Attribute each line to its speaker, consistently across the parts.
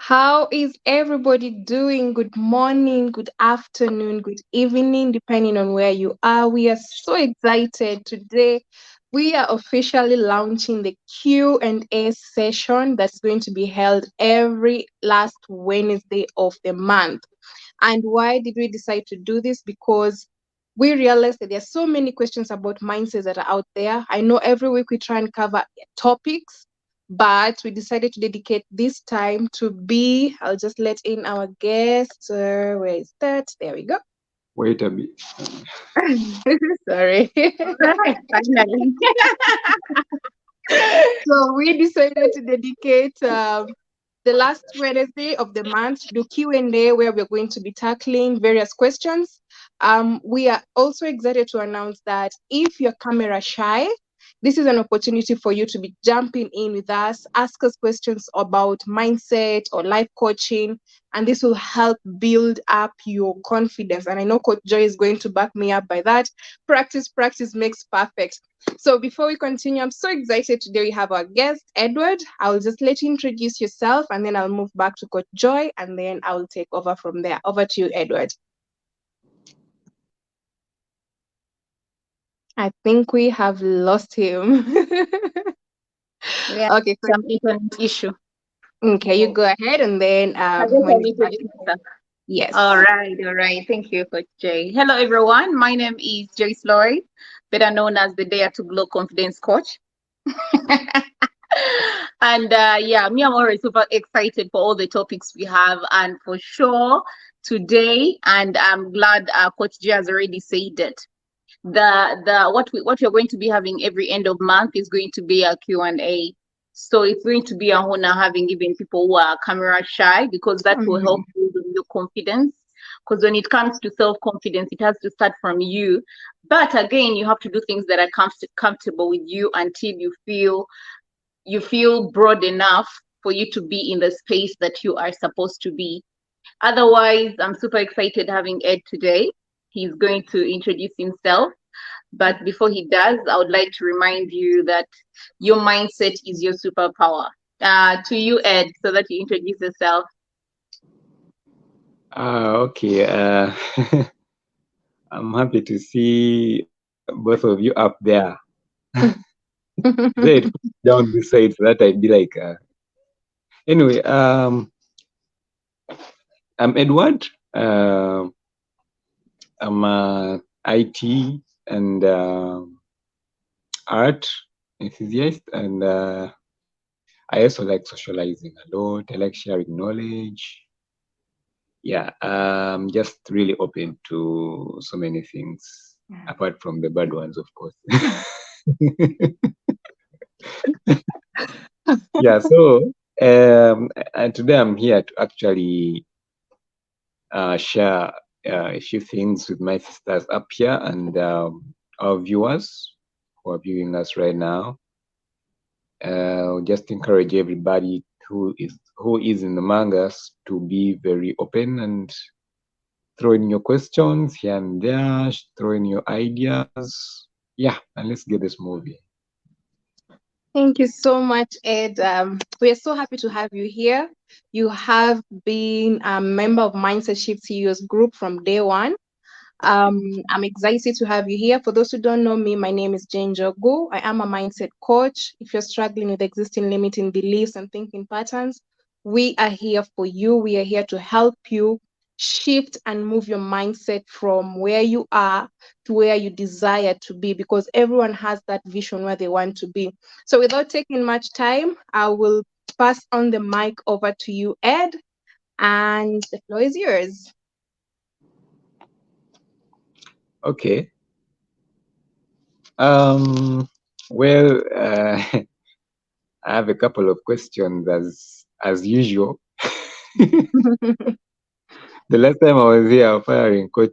Speaker 1: How is everybody doing? Good morning, good afternoon, good evening, depending on where you are. We are so excited today. We are officially launching the Q&A session that's going to be held every last Wednesday of the month. And why did we decide to do this? Because we realized that there are so many questions about mindsets that are out there. I know every week we try and cover topics, but we decided to dedicate this time to be. I'll just let in our guest. Where is that? There we go.
Speaker 2: Wait a bit.
Speaker 1: Sorry.
Speaker 3: Right, finally.
Speaker 1: So we decided to dedicate the last Wednesday of the month to do Q&A, where we're going to be tackling various questions. We are also excited to announce that if you're camera shy, this is an opportunity for you to be jumping in with us, ask us questions about mindset or life coaching, and this will help build up your confidence. And I know Coach Joy is going to back me up by that. Practice makes perfect. So before we continue, I'm so excited today. We have our guest, Edward. I'll just let you introduce yourself and then I'll move back to Coach Joy and then I'll take over from there. Over to you, Edward. I think we have lost him.
Speaker 3: We have
Speaker 1: Okay,
Speaker 3: some internet issue.
Speaker 1: okay, you go ahead and then
Speaker 3: I just
Speaker 1: when
Speaker 3: have
Speaker 1: we start.
Speaker 3: introduced myself.
Speaker 1: Yes.
Speaker 3: All right. Thank you, Coach Jay. Hello, everyone. My name is Joyce Lloyd, better known as the Dare to Glow Confidence Coach. And yeah, me, I'm always super excited for all the topics we have, and for sure today. And I'm glad Coach Jay has already said it. What we're going to be having every end of month is going to be a Q&A. So it's going to be a honor having even people who are camera shy, because that will help build your confidence. Because when it comes to self-confidence, it has to start from you. But again, you have to do things that are comfortable with you until you feel broad enough for you to be in the space that you are supposed to be. Otherwise, I'm super excited having Ed today. He's going to introduce himself. But before he does, I would like to remind you that your mindset is your superpower. To you, Ed, so that you introduce yourself.
Speaker 2: Okay. I'm happy to see both of you up there. Say it down this side so that I'd be like. Anyway, I'm Edward. I'm a IT and art enthusiast, and I also like socializing a lot. I like sharing knowledge. Yeah, I'm just really open to so many things, apart from the bad ones, of course. Yeah, so and today I'm here to actually share a few things with my sisters up here and our viewers who are viewing us right now. Just encourage everybody who is in among us to be very open and throw in your questions here and there, throw in your ideas. Yeah, and let's get this moving.
Speaker 1: Thank you so much, Ed. We are so happy to have you here. You have been a member of Mindset Shift CEO's group from day one. I'm excited to have you here. For those who don't know me, my name is Jane Jogu. I am a mindset coach. If you're struggling with existing limiting beliefs and thinking patterns, we are here for you. We are here to help you shift and move your mindset from where you are to where you desire to be, because everyone has that vision where they want to be. So without taking much time, I will pass on the mic over to you, Ed, and the floor is yours.
Speaker 2: Okay. Well, I have a couple of questions as usual. The last time I was here, I was firing Coach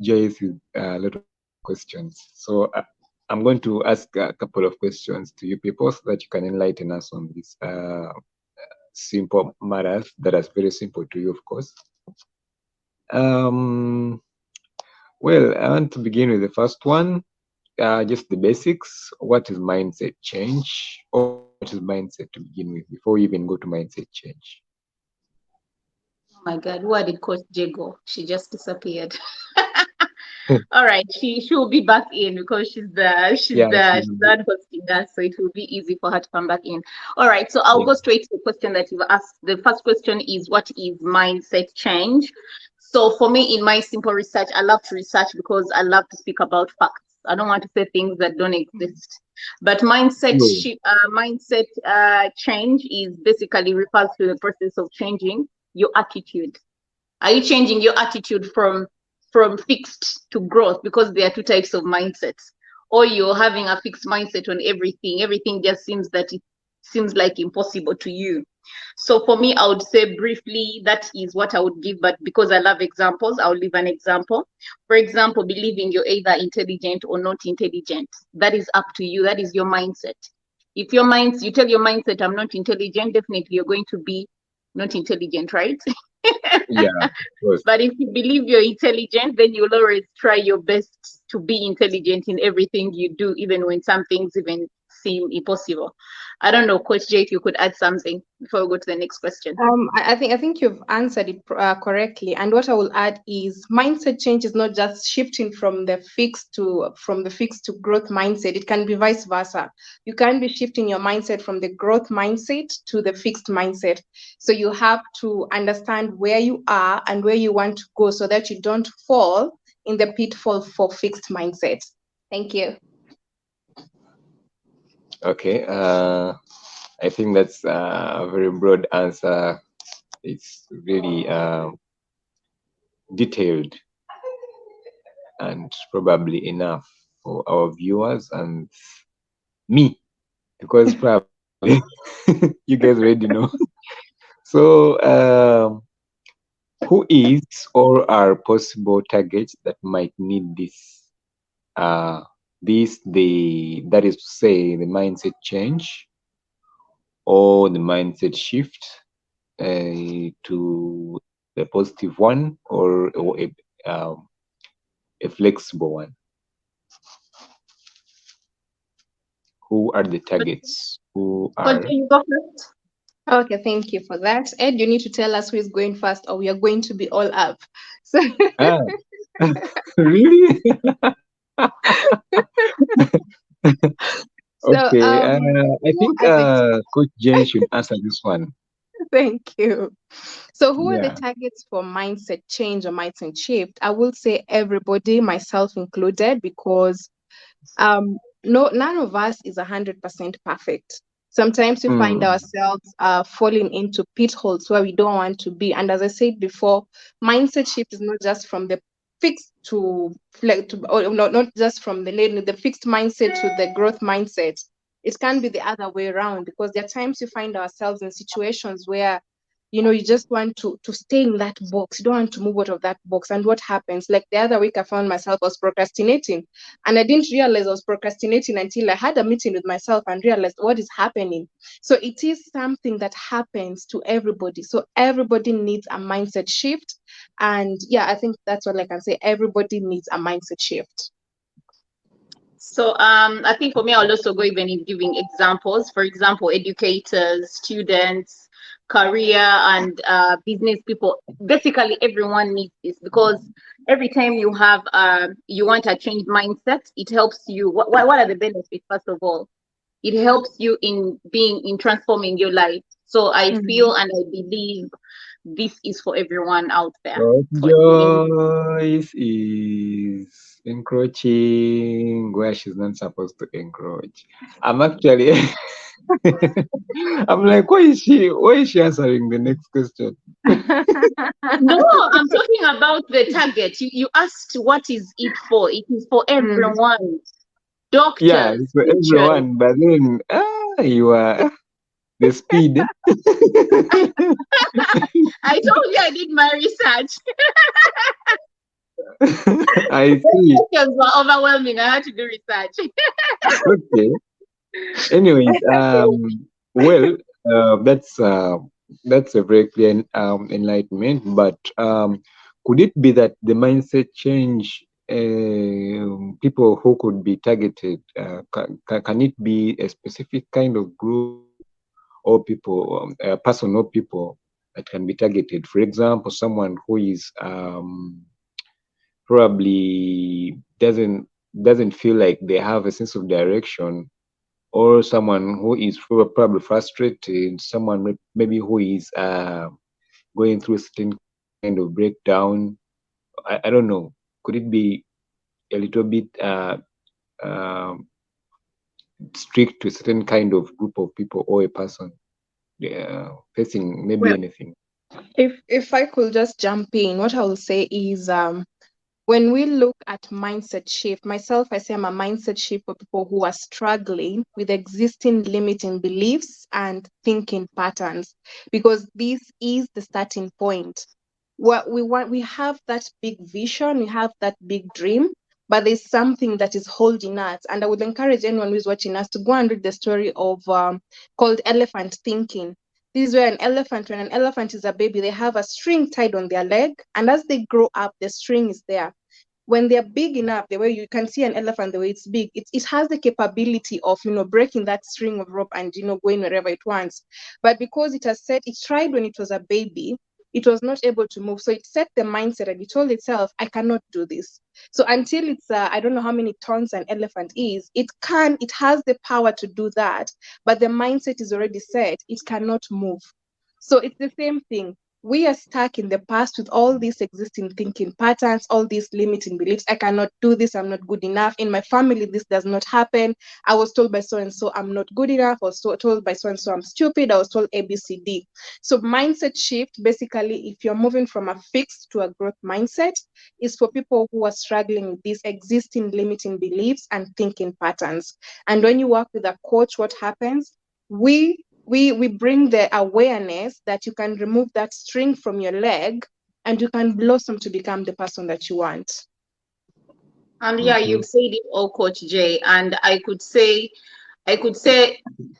Speaker 2: Joyce with a lot of questions. So I'm going to ask a couple of questions to you people so that you can enlighten us on these simple matters that are very simple to you, of course. Well, I want to begin with the first one, just the basics. What is mindset change? Or what is mindset to begin with before we even go to mindset change?
Speaker 3: Oh my God, where did Coach J go? She just disappeared. All right, she will be back in because
Speaker 2: Yeah,
Speaker 3: she's done hosting us, so it will be easy for her to come back in. All right, so I'll
Speaker 2: yeah.
Speaker 3: go straight to the question that you've asked. The first question is, what is mindset change? So for me, in my simple research, I love to research because I love to speak about facts. I don't want to say things that don't exist. But
Speaker 2: No.
Speaker 3: mindset change is basically refers to the process of changing your attitude. Are you changing your attitude from fixed to growth? Because there are two types of mindsets. Or you're having a fixed mindset on everything. Everything just seems like impossible to you. So for me, I would say briefly that is what I would give, but because I love examples, I'll leave an example. For example, believing you're either intelligent or not intelligent. That is up to you. That is your mindset. If you tell your mindset, I'm not intelligent, definitely you're going to be not intelligent, right?
Speaker 2: Yeah, of course.
Speaker 3: But if you believe you're intelligent, then you'll always try your best to be intelligent in everything you do, even when some things even seem impossible. I don't know, Coach J, if you could add something before we go to the next question.
Speaker 1: I think you've answered it correctly. And what I will add is mindset change is not just shifting from the fixed to growth mindset. It can be vice versa. You can be shifting your mindset from the growth mindset to the fixed mindset. So you have to understand where you are and where you want to go so that you don't fall in the pitfall for fixed mindset. Thank you.
Speaker 2: Okay. I think that's a very broad answer. It's really detailed and probably enough for our viewers and me, because probably you guys already know. So, who is or are possible targets that might need this? That is to say, the mindset change or the mindset shift to a positive one um, a flexible one. Who are the targets? Who
Speaker 3: Coach J,
Speaker 2: are
Speaker 3: you go first.
Speaker 1: Okay, thank you for that. Ed, you need to tell us who is going first, or we are going to be all up. So,
Speaker 2: ah really?
Speaker 1: so
Speaker 2: Okay, I
Speaker 1: who
Speaker 2: think
Speaker 1: are the
Speaker 2: Coach Jen should answer this one.
Speaker 1: thank you. So, who are the
Speaker 2: Yeah.
Speaker 1: targets for mindset change or mindset shift? I will say everybody, myself included, because no, none of us is 100% perfect. Sometimes we find
Speaker 2: Mm.
Speaker 1: ourselves falling into pitfalls where we don't want to be. And as I said before, mindset shift is not just from the fixed or not just from the fixed mindset to the growth mindset. It can be the other way around, because there are times we find ourselves in situations where you just want to stay in that box. You don't want to move out of that box. And what happens? Like the other week, I found myself I was procrastinating, and I didn't realize I was procrastinating until I had a meeting with myself and realized what is happening. So it is something that happens to everybody. So everybody needs a mindset shift. And yeah, I think that's what I can say. Everybody needs a mindset shift.
Speaker 3: So I think for me, I'll also go even in giving examples. For example, educators, students, career and business people. Basically, everyone needs this because every time you want a changed mindset, it helps you. What are the benefits? First of all, it helps you in transforming your life. So I feel
Speaker 1: Mhm.
Speaker 3: and I believe this is for everyone out there.
Speaker 2: Coach
Speaker 3: For everyone.
Speaker 2: Joyce is encroaching where she's not supposed to encroach. I'm actually, I'm like, why is she answering the next question?
Speaker 3: No, I'm talking about the target. You asked what is it for? It is for
Speaker 1: Mm.
Speaker 3: everyone.
Speaker 2: Yeah,
Speaker 3: Doctors,
Speaker 2: it's for
Speaker 3: teachers.
Speaker 2: everyone, but then you are the speed.
Speaker 3: I told you I did my research.
Speaker 2: I see.
Speaker 3: Questions were overwhelming. I had to do research.
Speaker 2: Okay. Anyways, well, that's a very clear enlightenment. But could it be that the mindset change, people who could be targeted, can it be a specific kind of group or people, a person or people that can be targeted. For example, someone who is probably doesn't feel like they have a sense of direction, or someone who is probably frustrated, someone maybe who is going through a certain kind of breakdown. I don't know. Could it be a little bit um strict to a certain kind of group of people or a person facing maybe
Speaker 1: Well,
Speaker 2: anything?
Speaker 1: if I could just jump in, what I will say is when we look at mindset shift, myself, I say I'm a mindset shift for people who are struggling with existing limiting beliefs and thinking patterns, because this is the starting point. What we want, we have that big vision, we have that big dream, but there's something that is holding us. And I would encourage anyone who is watching us to go and read the story of called Elephant Thinking. This is where when an elephant is a baby, they have a string tied on their leg, and as they grow up, the string is there. When they're big enough, the way you can see an elephant, the way it's big, it has the capability of, breaking that string of rope and, going wherever it wants. But because it tried when it was a baby, it was not able to move. So it set the mindset and it told itself, I cannot do this. So until it's, I don't know how many tons an elephant is, it has the power to do that, but the mindset is already set, it cannot move. So it's the same thing. We are stuck in the past with all these existing thinking patterns, all these limiting beliefs. I cannot do this. I'm not good enough. In my family, this does not happen. I was told by so and so I'm not good enough. I was told by so and so I'm stupid. I was told ABCD. So mindset shift, basically, if you're moving from a fixed to a growth mindset, is for people who are struggling with these existing limiting beliefs and thinking patterns. And when you work with a coach, what happens? We bring the awareness that you can remove that string from your leg and you can blossom to become the person that you want.
Speaker 3: And yeah,
Speaker 2: Mm-hmm.
Speaker 3: you've said it all, Coach Jay. And I could say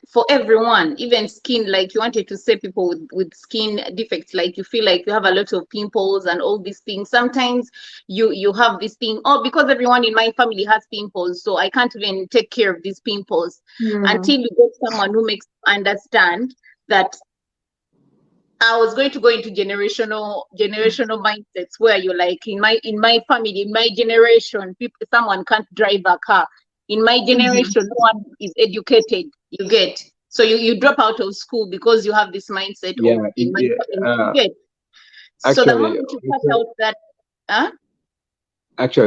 Speaker 3: for everyone, even skin, like you wanted to say people with skin defects, like you feel like you have a lot of pimples and all these things. Sometimes you have this thing, oh, because everyone in my family has pimples, so I can't even take care of these pimples,
Speaker 1: Hmm.
Speaker 3: until you get someone who makes you understand that I was going to go into generational mindsets where you're like, in my family, in my generation, someone can't drive a car. In my
Speaker 1: Mhm.
Speaker 3: generation, no one is educated. You get, so you drop out of school because you have this mindset
Speaker 2: Yeah,
Speaker 3: of in my family. You
Speaker 2: uh,
Speaker 3: get. So the
Speaker 2: actually,
Speaker 3: moment you cut out that, huh?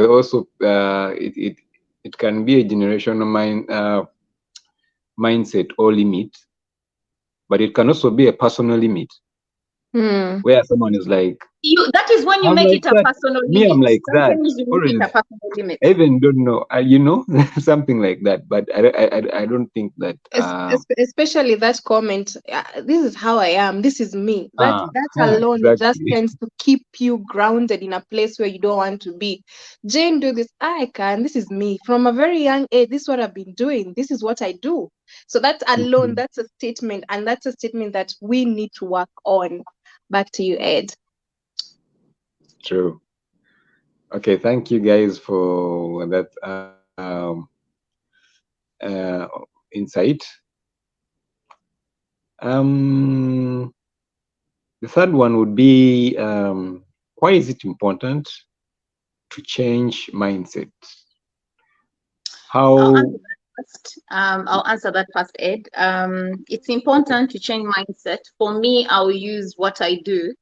Speaker 2: also, it can be a generational mindset or limit, but it can also be a personal limit
Speaker 1: Hmm.
Speaker 2: where someone is like,
Speaker 3: That is when you
Speaker 2: I'm
Speaker 3: make
Speaker 2: like
Speaker 3: it a
Speaker 2: that.
Speaker 3: personal
Speaker 2: Me, I'm
Speaker 3: limit.
Speaker 2: like that.
Speaker 3: Sometimes you
Speaker 2: Or
Speaker 3: make it a
Speaker 2: is
Speaker 3: personal limit.
Speaker 2: I even don't know, something like that. But I don't think that.
Speaker 1: Especially that comment, this is how I am, this is me. That alone just
Speaker 2: Exactly.
Speaker 1: tends to keep you grounded in a place where you don't want to be. Jane, do this. I can. This is me. From a very young age, this is what I've been doing. This is what I do. So that alone,
Speaker 2: Mhm.
Speaker 1: that's a statement. And that's a statement that we need to work on. Back to you, Ed.
Speaker 2: True. Okay, thank you guys for that uh, insight. Um, the third one would be why is it important to change mindset?
Speaker 3: I'll
Speaker 2: How?
Speaker 3: answer that first. I'll answer that first, Ed. It's
Speaker 2: Okay.
Speaker 3: important to change mindset. For me, I'll use what I do.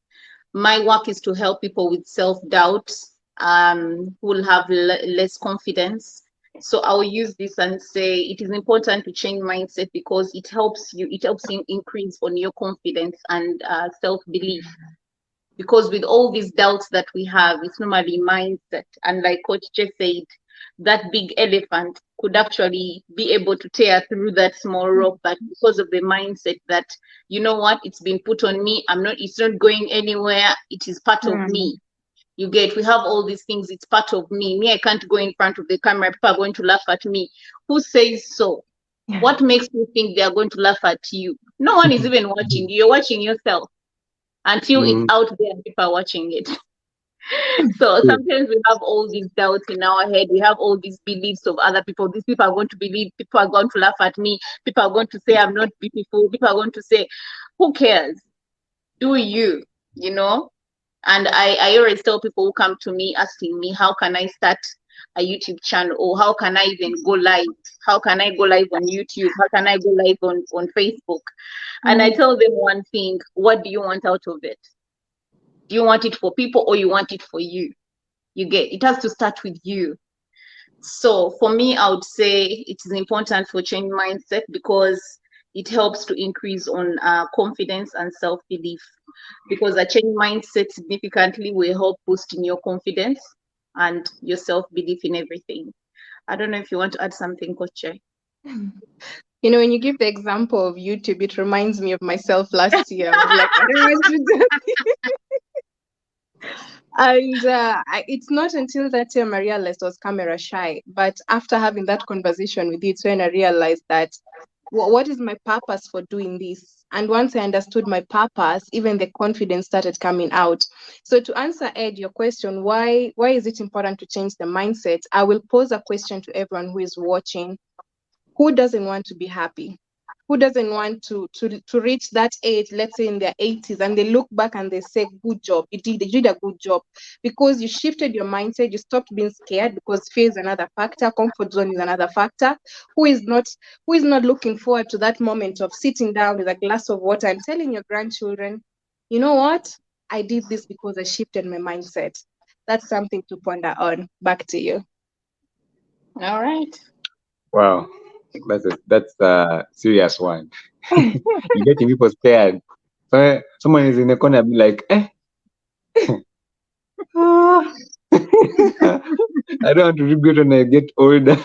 Speaker 3: My work is to help people with self-doubt, who will have less confidence. So I'll use this and say it is important to change mindset because it helps you increase on your confidence and self-belief. Because with all these doubts that we have, it's normally mindset. And like Coach just said, that big elephant could actually be able to tear through that small rope, but because of the mindset that, you know what, it's been put on me, it's not going anywhere, it is part of
Speaker 1: Hmm.
Speaker 3: me. You get, we have all these things, it's part of me. I can't go in front of the camera, people are going to laugh at me. Who says so? What makes you think they are going to laugh at you? No one is even watching you, you're watching yourself until it's
Speaker 2: Mhm.
Speaker 3: out there and people are watching it. So
Speaker 2: True.
Speaker 3: sometimes we have all these doubts in our head. We have all these beliefs of other people. These people are going to believe, people are going to laugh at me, people are going to say I'm not beautiful, people are going to say, who cares? Do you, you know? And I always tell people who come to me asking me, how can I start a YouTube channel? Or how can I even go live? How can I go live on YouTube? How can I go live on Facebook? And I
Speaker 1: Mm.
Speaker 3: tell them one thing, what do you want out of it? Do you want it for people or you want it for you? You get, it has to start with you. So for me, I would say it is important for change mindset because it helps to increase on confidence and self-belief, because a change mindset significantly will help boosting your confidence and your self-belief in everything. I don't know if you want to add something, Coach Jay.
Speaker 1: You know, when you give the example of YouTube, it reminds me of myself last year. I was like, I don't want to do. And it's not until that time I realized I was camera shy. But after having that conversation with you, it's when I realized that what is my purpose for doing this? And once I understood my purpose, even the confidence started coming out. So to answer Ed, your question, why is it important to change the mindset? I will pose a question to everyone who is watching. Who doesn't want to be happy? Who doesn't want to reach that age, let's say in their 80s, and they look back and they say, good job, you did a good job, because you shifted your mindset, you stopped being scared, because fear is another factor, comfort zone is another factor. Who is not who is not looking forward to that moment of sitting down with a glass of water and telling your grandchildren, you know what? I did this because I shifted my mindset. That's something to ponder on. Back to you.
Speaker 3: All right.
Speaker 2: Wow, that's a serious one. You're getting people scared. So someone is in the corner, be like, eh, ah. I don't want to regret when I get older.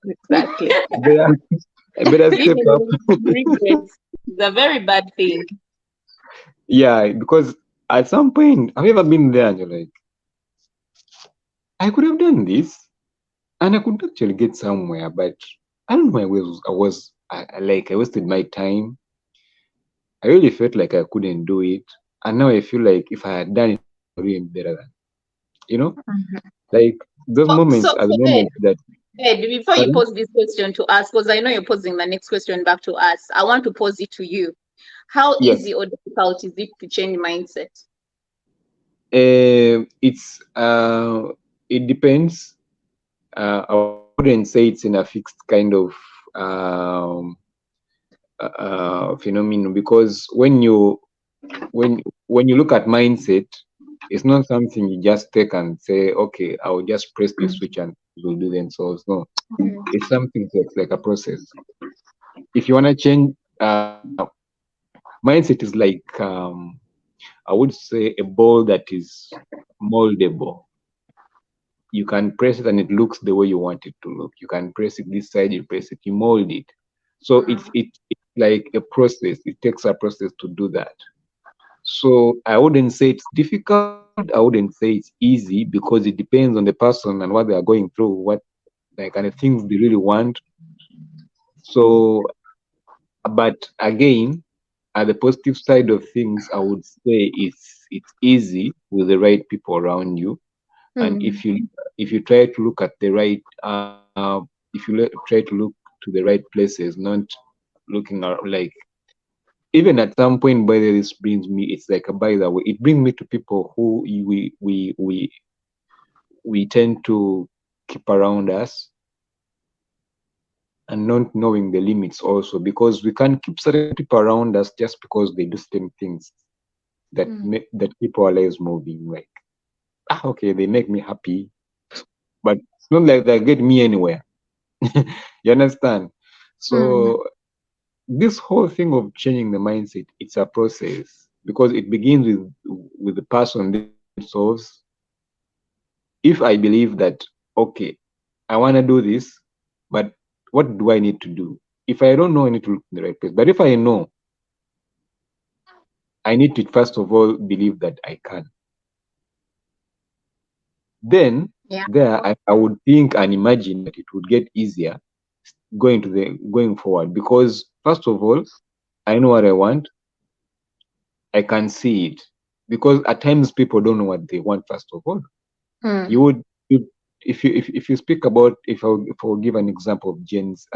Speaker 1: Exactly.
Speaker 2: I better, I better step up.
Speaker 3: Even regrets is a very bad thing.
Speaker 2: Yeah, because at some point, have you ever been there and you're like, I could have done this and I could actually get somewhere, but I don't know. I wasted my time. I really felt like I couldn't do it. And now I feel like if I had done it, I would have been better than, you know, like those
Speaker 3: So,
Speaker 2: moments are
Speaker 3: so
Speaker 2: the
Speaker 3: Ed,
Speaker 2: moments that,
Speaker 3: Ed, before you
Speaker 2: pardon?
Speaker 3: pose this question to us, because I know you're posing the next question back to us, I want to pose it to you. How
Speaker 2: Yes.
Speaker 3: easy or difficult is it to change mindset?
Speaker 2: It depends. I wouldn't say it's in a fixed kind of um, phenomenon, because when you look at mindset, it's not something you just take and say, okay, I'll just press the switch and it will do themselves. No, it's something that's like a process. If you want to change, mindset is like, I would say, a ball that is moldable. You can press it and it looks the way you want it to look. You can press it this side, you press it, you mold it. So it's like a process. It takes a process to do that. So I wouldn't say it's difficult. I wouldn't say it's easy, because it depends on the person and what they are going through, what like kind of things they really want. So, but again, at the positive side of things, I would say it's easy with the right people around you. And
Speaker 1: Mm.
Speaker 2: if you try to look at the right, if you try to look to the right places, not looking at, like, even at some point, by the way, this brings me, it's like a by the way, it brings me to people who we tend to keep around us, and not knowing the limits also, because we can keep certain people around us just because they do certain things that
Speaker 1: Mm.
Speaker 2: make that keep our lives moving. Like, okay, they make me happy, but it's not like they get me anywhere. You understand?
Speaker 1: Mm.
Speaker 2: So this whole thing of changing the mindset, it's a process, because it begins with the person themselves. If I believe that, okay, I want to do this, but what do I need to do? If I don't know, I need to look in the right place. But if I know, I need to first of all believe that I can. Then
Speaker 3: Yeah.
Speaker 2: there, I would think and imagine that it would get easier going forward, because first of all, I know what I want. I can see it. because at times people don't know what they want. First of all,
Speaker 1: Mm.
Speaker 2: you would if you speak about, if I'll give an example of Jen's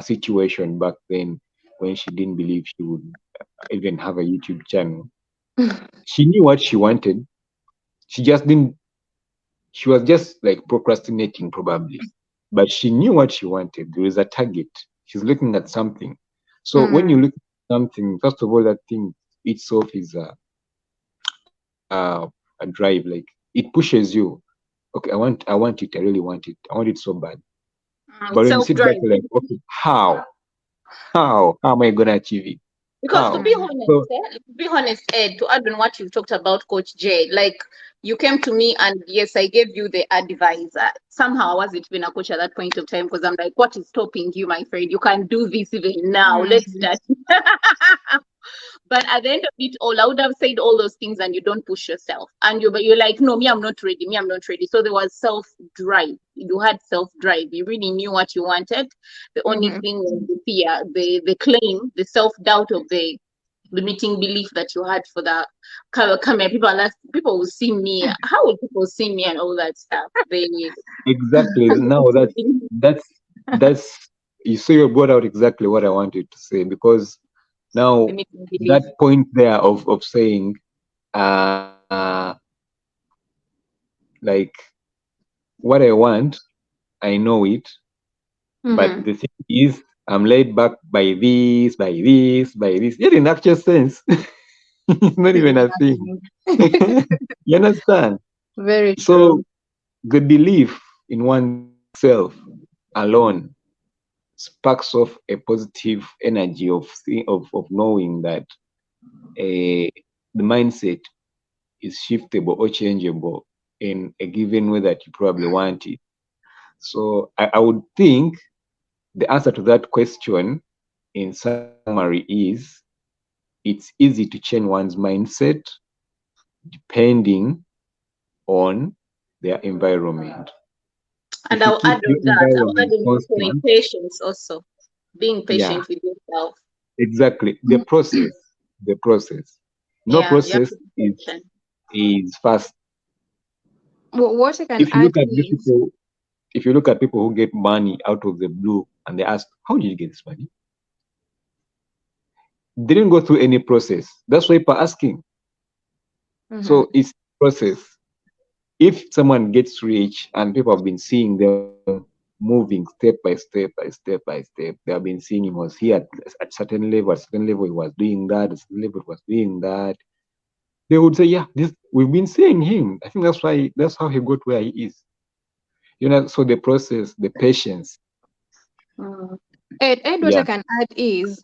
Speaker 2: situation back then when she didn't believe she would even have a YouTube channel. She knew what she wanted. She just didn't. She was just like procrastinating probably, but she knew what she wanted. There is a target. She's looking at something. So when
Speaker 1: Mm.
Speaker 2: you look at something, first of all, that thing itself is a drive. Like it pushes you. Okay, I want it. I really want it. I want it so bad. But when you sit back,
Speaker 3: Self-drive.
Speaker 2: you're like, okay, how am I gonna achieve it?
Speaker 3: Because to
Speaker 2: How?
Speaker 3: be
Speaker 1: Mm.
Speaker 3: honest,
Speaker 2: So
Speaker 3: to be honest, Ed, to add on what you've talked about, Coach J, like you came to me and yes, I gave you the advice. Somehow I wasn't even a coach at that point of time because I'm like, what is stopping you, my friend? You can do this even now. Let's
Speaker 1: Mm.
Speaker 3: start. But at the end of it all, I would have said all those things and you don't push yourself. And you're like, no, me, I'm not ready. Me, I'm not ready. So there was self-drive. You had self-drive. You really knew what you wanted. The only
Speaker 1: Mhm.
Speaker 3: thing was the fear, the claim, the self-doubt of the limiting belief that you had for the camera. People will see me. How will people see me and all that stuff? They
Speaker 2: exactly now that's you see you brought out exactly what I wanted to say, because now
Speaker 3: limiting belief.
Speaker 2: that point there of saying like what I want, I know it, but
Speaker 1: Mhm.
Speaker 2: the thing is I'm laid back by this, by this, by this. Yet in actual sense, it's not
Speaker 1: This is
Speaker 2: even a thing.
Speaker 1: happening.
Speaker 2: You understand?
Speaker 1: Very
Speaker 2: So
Speaker 1: true.
Speaker 2: the belief in oneself alone sparks off a positive energy of knowing that the mindset is shiftable or changeable in a given way that you probably want it. So I would think the answer to that question in summary is it's easy to change one's mindset depending on their environment.
Speaker 3: And
Speaker 2: If you
Speaker 3: I'll
Speaker 2: keep
Speaker 3: add
Speaker 2: your
Speaker 3: on that. I'll add
Speaker 2: environment
Speaker 3: on also in
Speaker 2: constant,
Speaker 3: patience also. Being
Speaker 2: yeah,
Speaker 3: patient with yourself.
Speaker 2: exactly. The process. No
Speaker 3: Yeah, you have
Speaker 2: process
Speaker 3: to be patient.
Speaker 2: is fast.
Speaker 1: What I can
Speaker 2: If you
Speaker 1: add
Speaker 2: look at these
Speaker 1: is,
Speaker 2: people, if you look at people who get money out of the blue and they ask, "How did you get this money?" They didn't go through any process. That's why people are asking.
Speaker 1: mhm,
Speaker 2: So it's process. If someone gets rich and people have been seeing them moving step by step by step by step, they have been seeing him was here at certain level, at certain level he was doing that, at certain level he was doing that. They would say, "Yeah, this we've been seeing him. I think that's how he got where he is." So the process, the patience,
Speaker 1: mm. Ed, what I
Speaker 2: yeah,
Speaker 1: can add is,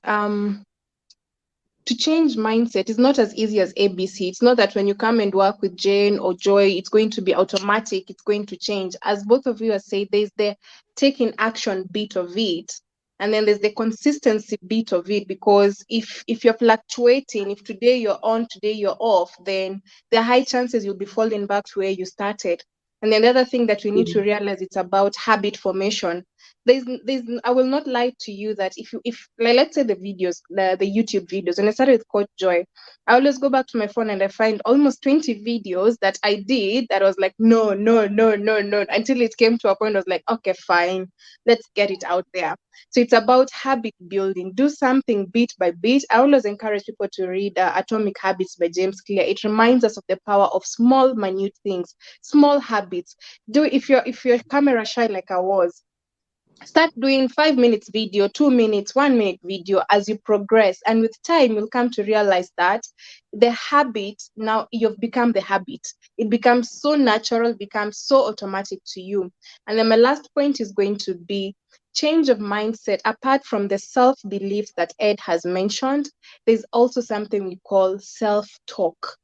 Speaker 1: to change mindset is not as easy as ABC. It's not that when you come and work with Jane or Joy, it's going to be automatic, it's going to change. As both of you have said, there's the taking action bit of it, and then there's the consistency bit of it. Because if you're fluctuating, if today you're on, today you're off, then there are high chances you'll be falling back to where you started. And then the other thing that we need to realize, it's about habit formation. There's I will not lie to you that if like, let's say the videos, the YouTube videos, when I started with Coach Joy, I always go back to my phone and I find almost 20 videos that I did that I was like, no, no, no, no, no, until it came to a point I was like, okay, fine, let's get it out there. So it's about habit building. Do something bit by bit. I always encourage people to read Atomic Habits by James Clear. It reminds us of the power of small, minute things, small habits. Do if you're camera shy like I was, start doing 5 minutes video, 2 minutes, 1 minute video as you progress. And with time, you'll come to realize that the habit, now you've become the habit. It becomes so natural, becomes so automatic to you. And then my last point is going to be change of mindset. Apart from the self beliefs that Ed has mentioned, there's also something we call self talk.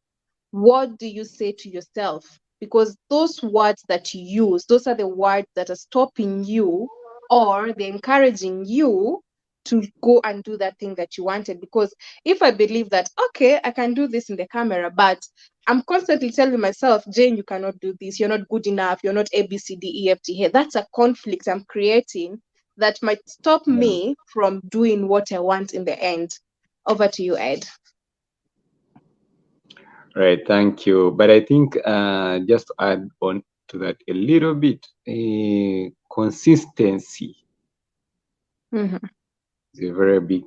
Speaker 1: What do you say to yourself? Because those words that you use, those are the words that are stopping you, or they're encouraging you to go and do that thing that you wanted. Because if I believe that, okay, I can do this in the camera, but I'm constantly telling myself, Jane, you cannot do this, you're not good enough, you're not A, B, C, D, E, F, G here. That's a conflict I'm creating that might stop
Speaker 2: yeah.
Speaker 1: me from doing what I want in the end. Over to you, Ed.
Speaker 2: Right, thank you. But I think just to add on to that a little bit, consistency
Speaker 1: Mm-hmm.
Speaker 2: is a very big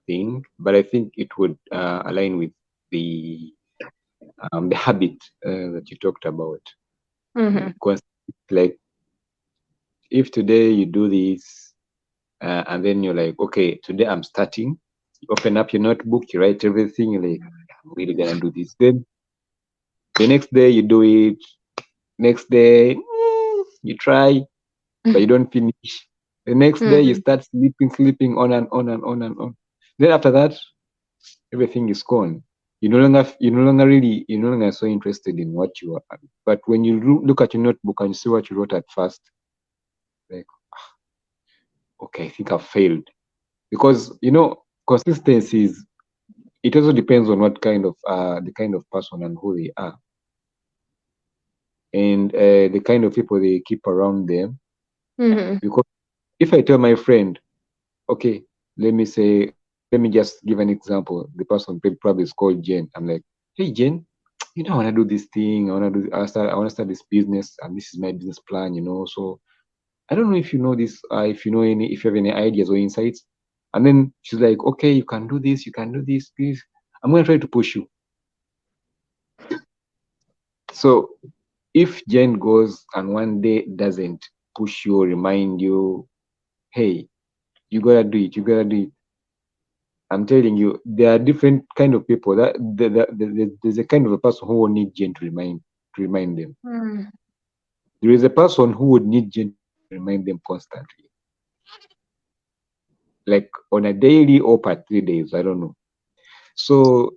Speaker 2: thing, but I think it would align with the habit that you talked about.
Speaker 1: Mm-hmm.
Speaker 2: Like if today you do this, and then you're like, okay, today I'm starting. You open up your notebook, you write everything. You're like, I'm really gonna do this. Then the next day you do it. Next day you try, but you don't finish. The next day you
Speaker 1: Mm-hmm.
Speaker 2: start sleeping on and on and on and on. Then after that, everything is gone. You're no longer so interested in what you are. But when you look at your notebook and you see what you wrote at first, like, okay, I think I've failed. Because consistency is, it also depends on what kind of the kind of person and who they are, and the kind of people they keep around them.
Speaker 1: Mm-hmm.
Speaker 2: Because if I tell my friend, okay, let me just give an example. The person probably is called Jen. I'm like, hey Jen, I want to do this thing. I want to start this business, and this is my business plan. So I don't know if you know this, if you have any ideas or insights. And then she's like, okay, you can do this, you can do this, please. I'm gonna try to push you. So if Jen goes and one day doesn't push you or remind you, hey, you gotta do it, you gotta do it. I'm telling you, there are different kind of people. There's a kind of a person who will need Jen to remind them.
Speaker 1: Mm-hmm.
Speaker 2: There is a person who would need Jen to remind them constantly, like on a daily or per 3 days. I don't know. So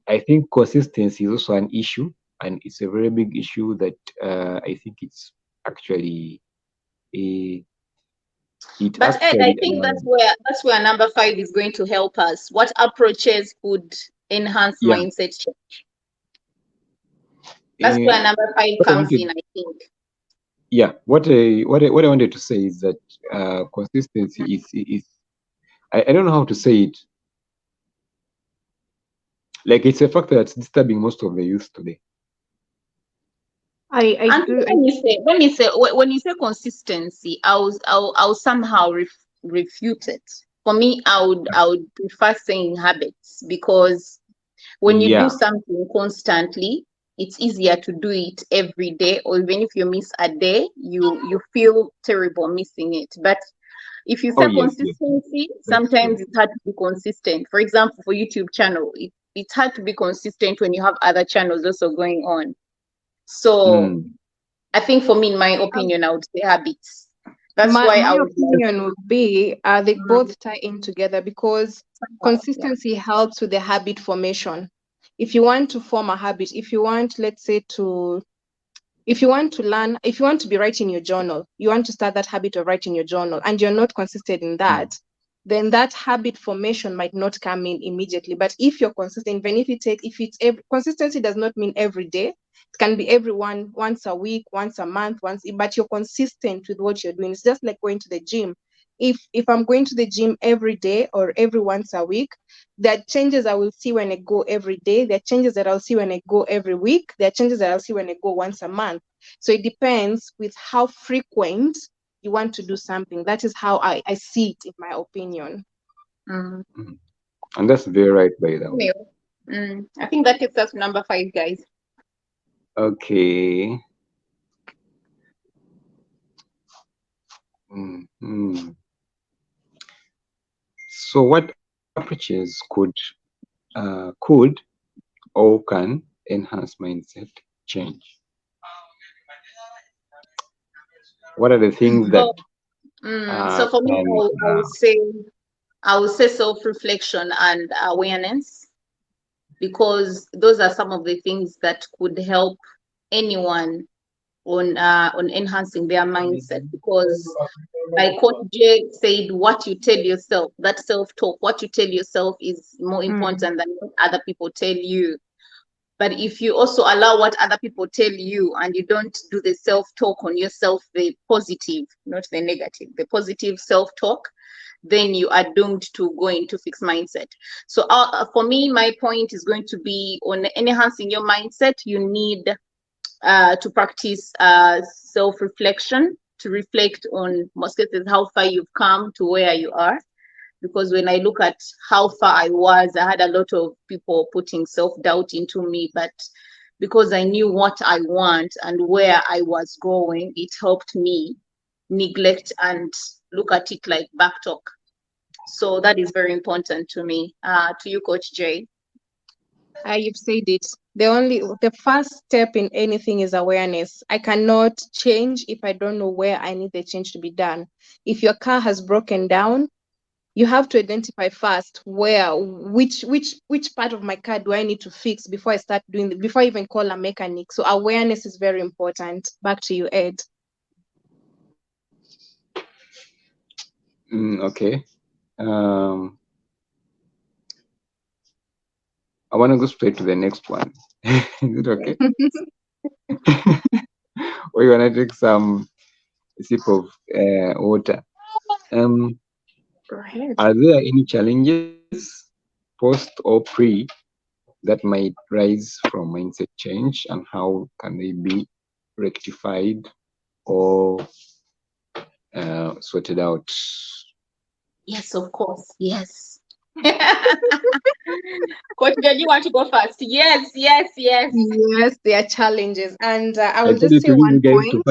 Speaker 2: I think consistency is also an issue, and it's a very big issue that I think it's actually a it
Speaker 3: But Ed, I
Speaker 2: actually
Speaker 3: think that's where number 5 is going to help us. What approaches could enhance
Speaker 2: yeah.
Speaker 3: mindset change? That's
Speaker 2: eh,
Speaker 3: where number 5
Speaker 2: what I
Speaker 3: comes
Speaker 2: wanted
Speaker 3: in, I think.
Speaker 2: yeah what I wanted to say is that consistency is I don't know how to say it. Like it's a factor that's disturbing most of the youth today.
Speaker 1: I
Speaker 3: And
Speaker 1: do.
Speaker 3: when you say consistency, I'll somehow refute it. For me, I would prefer saying habits, because when you do
Speaker 2: Yeah.
Speaker 3: something constantly, it's easier to do it every day, or even if you miss a day, you feel terrible missing it. But if you
Speaker 2: Oh
Speaker 3: say
Speaker 2: yes, yes, yes.
Speaker 3: consistency,
Speaker 2: That's true.
Speaker 3: sometimes it's hard to be consistent. For example, for YouTube channel, it's hard to be consistent when you have other channels also going on. So
Speaker 2: Mm.
Speaker 3: I think for me, in my opinion, I would say habits. That's
Speaker 1: My
Speaker 3: why I
Speaker 1: my
Speaker 3: would like.
Speaker 1: opinion would be they both tie in together because
Speaker 3: Yeah.
Speaker 1: consistency helps with the habit formation. If you want to form a habit, if you want, let's say, to if you want to learn, if you want to be writing your journal, you want to start that habit of writing your journal, and you're not consistent in
Speaker 2: Mm.
Speaker 1: that, then that habit formation might not come in immediately. But if you're consistent, even if it's consistency does not mean every day. It can be once a week, once a month, but you're consistent with what you're doing. It's just like going to the gym. If I'm going to the gym every day or every once a week, there are changes I will see when I go every day. There are changes that I'll see when I go every week. There are changes that I'll see when I go once a month. So it depends with how frequent you want to do something. That is how I see it, in my opinion.
Speaker 3: Mm.
Speaker 2: Mm. And that's very right, by the way.
Speaker 3: Well, I think that takes us to number 5, guys.
Speaker 2: Okay. Mm. So what approaches could or can enhance mindset change? What are the things that
Speaker 3: So, so for me,
Speaker 2: can
Speaker 3: I would say self-reflection and awareness, because those are some of the things that could help anyone on enhancing their mindset. Because like Coach Jay said, what you tell yourself, that self-talk, what you tell yourself is more
Speaker 1: Mm,
Speaker 3: important than what other people tell you. But if you also allow what other people tell you and you don't do the self-talk on yourself, the positive, not the negative, the positive self-talk, then you are doomed to go into fixed mindset. So for me, my point is going to be on enhancing your mindset. You need to practice self-reflection, to reflect on most cases how far you've come to where you are. Because when I look at how far I was, I had a lot of people putting self-doubt into me, but because I knew what I want and where I was going, it helped me neglect and look at it like back talk. So that is very important to me. To you, Coach Jay.
Speaker 1: You've said it. The first step in anything is awareness. I cannot change if I don't know where I need the change to be done. If your car has broken down, you have to identify first which part of my car do I need to fix before I start doing before I even call a mechanic. So awareness is very important. Back to you, Ed.
Speaker 2: Okay. I want to go straight to the next one. Is it okay? Or you want to take some sip of water? Um,
Speaker 1: Go ahead.
Speaker 2: are there any challenges, post or pre, that might rise from mindset change, and how can they be rectified or sorted out?
Speaker 3: Yes, of course. Yes. Coach Jay, you want to go first? Yes, yes, yes.
Speaker 1: Yes, there are challenges, and I
Speaker 2: I
Speaker 1: will
Speaker 2: told
Speaker 1: just
Speaker 2: you
Speaker 1: say
Speaker 2: to leave you
Speaker 1: one
Speaker 2: guys
Speaker 1: point.
Speaker 2: to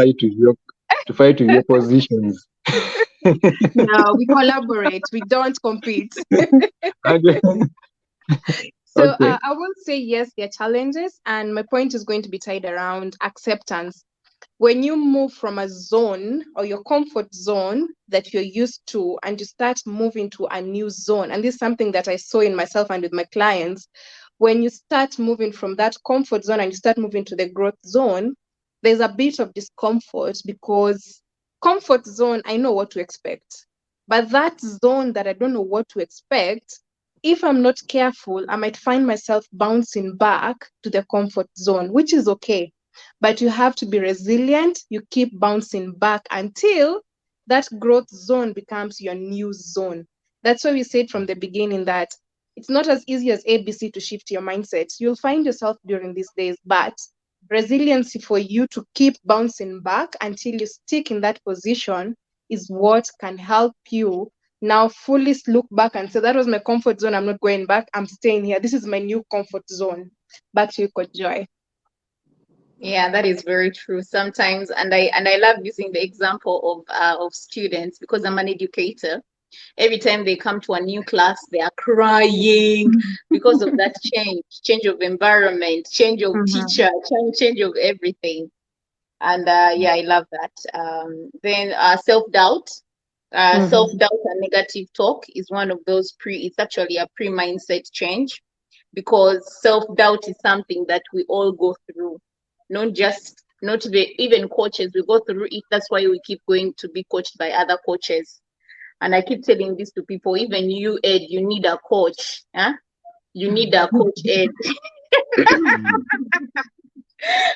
Speaker 2: fight with your positions.
Speaker 1: No, we collaborate. We don't compete.
Speaker 2: Okay.
Speaker 1: So
Speaker 2: Okay.
Speaker 1: I will say yes, there are challenges, and my point is going to be tied around acceptance. When you move from a zone or your comfort zone that you're used to and you start moving to a new zone, and this is something that I saw in myself and with my clients, when you start moving from that comfort zone and you start moving to the growth zone, there's a bit of discomfort because comfort zone, I know what to expect. But that zone that I don't know what to expect, if I'm not careful, I might find myself bouncing back to the comfort zone, which is okay. But you have to be resilient. You keep bouncing back until that growth zone becomes your new zone. That's why we said from the beginning that it's not as easy as ABC to shift your mindset. You'll find yourself during these days, but resiliency for you to keep bouncing back until you stick in that position is what can help you now fully look back and say, that was my comfort zone. I'm not going back. I'm staying here. This is my new comfort zone. Back to you, Coach Joy.
Speaker 3: Yeah, that is very true. Sometimes, and I love using the example of students because I'm an educator. Every time they come to a new class, they are crying because of that change of environment, change of
Speaker 1: Mhm.
Speaker 3: teacher, change of everything. And yeah, I love that. Then self-doubt.
Speaker 1: Mhm.
Speaker 3: Self-doubt and negative talk is one of those it's actually a pre-mindset change because self-doubt is something that we all go through, not even coaches, we go through it. That's why we keep going to be coached by other coaches. And I keep telling this to people, even you, Ed, you need a coach. Huh? You need a coach, Ed.
Speaker 2: Mm.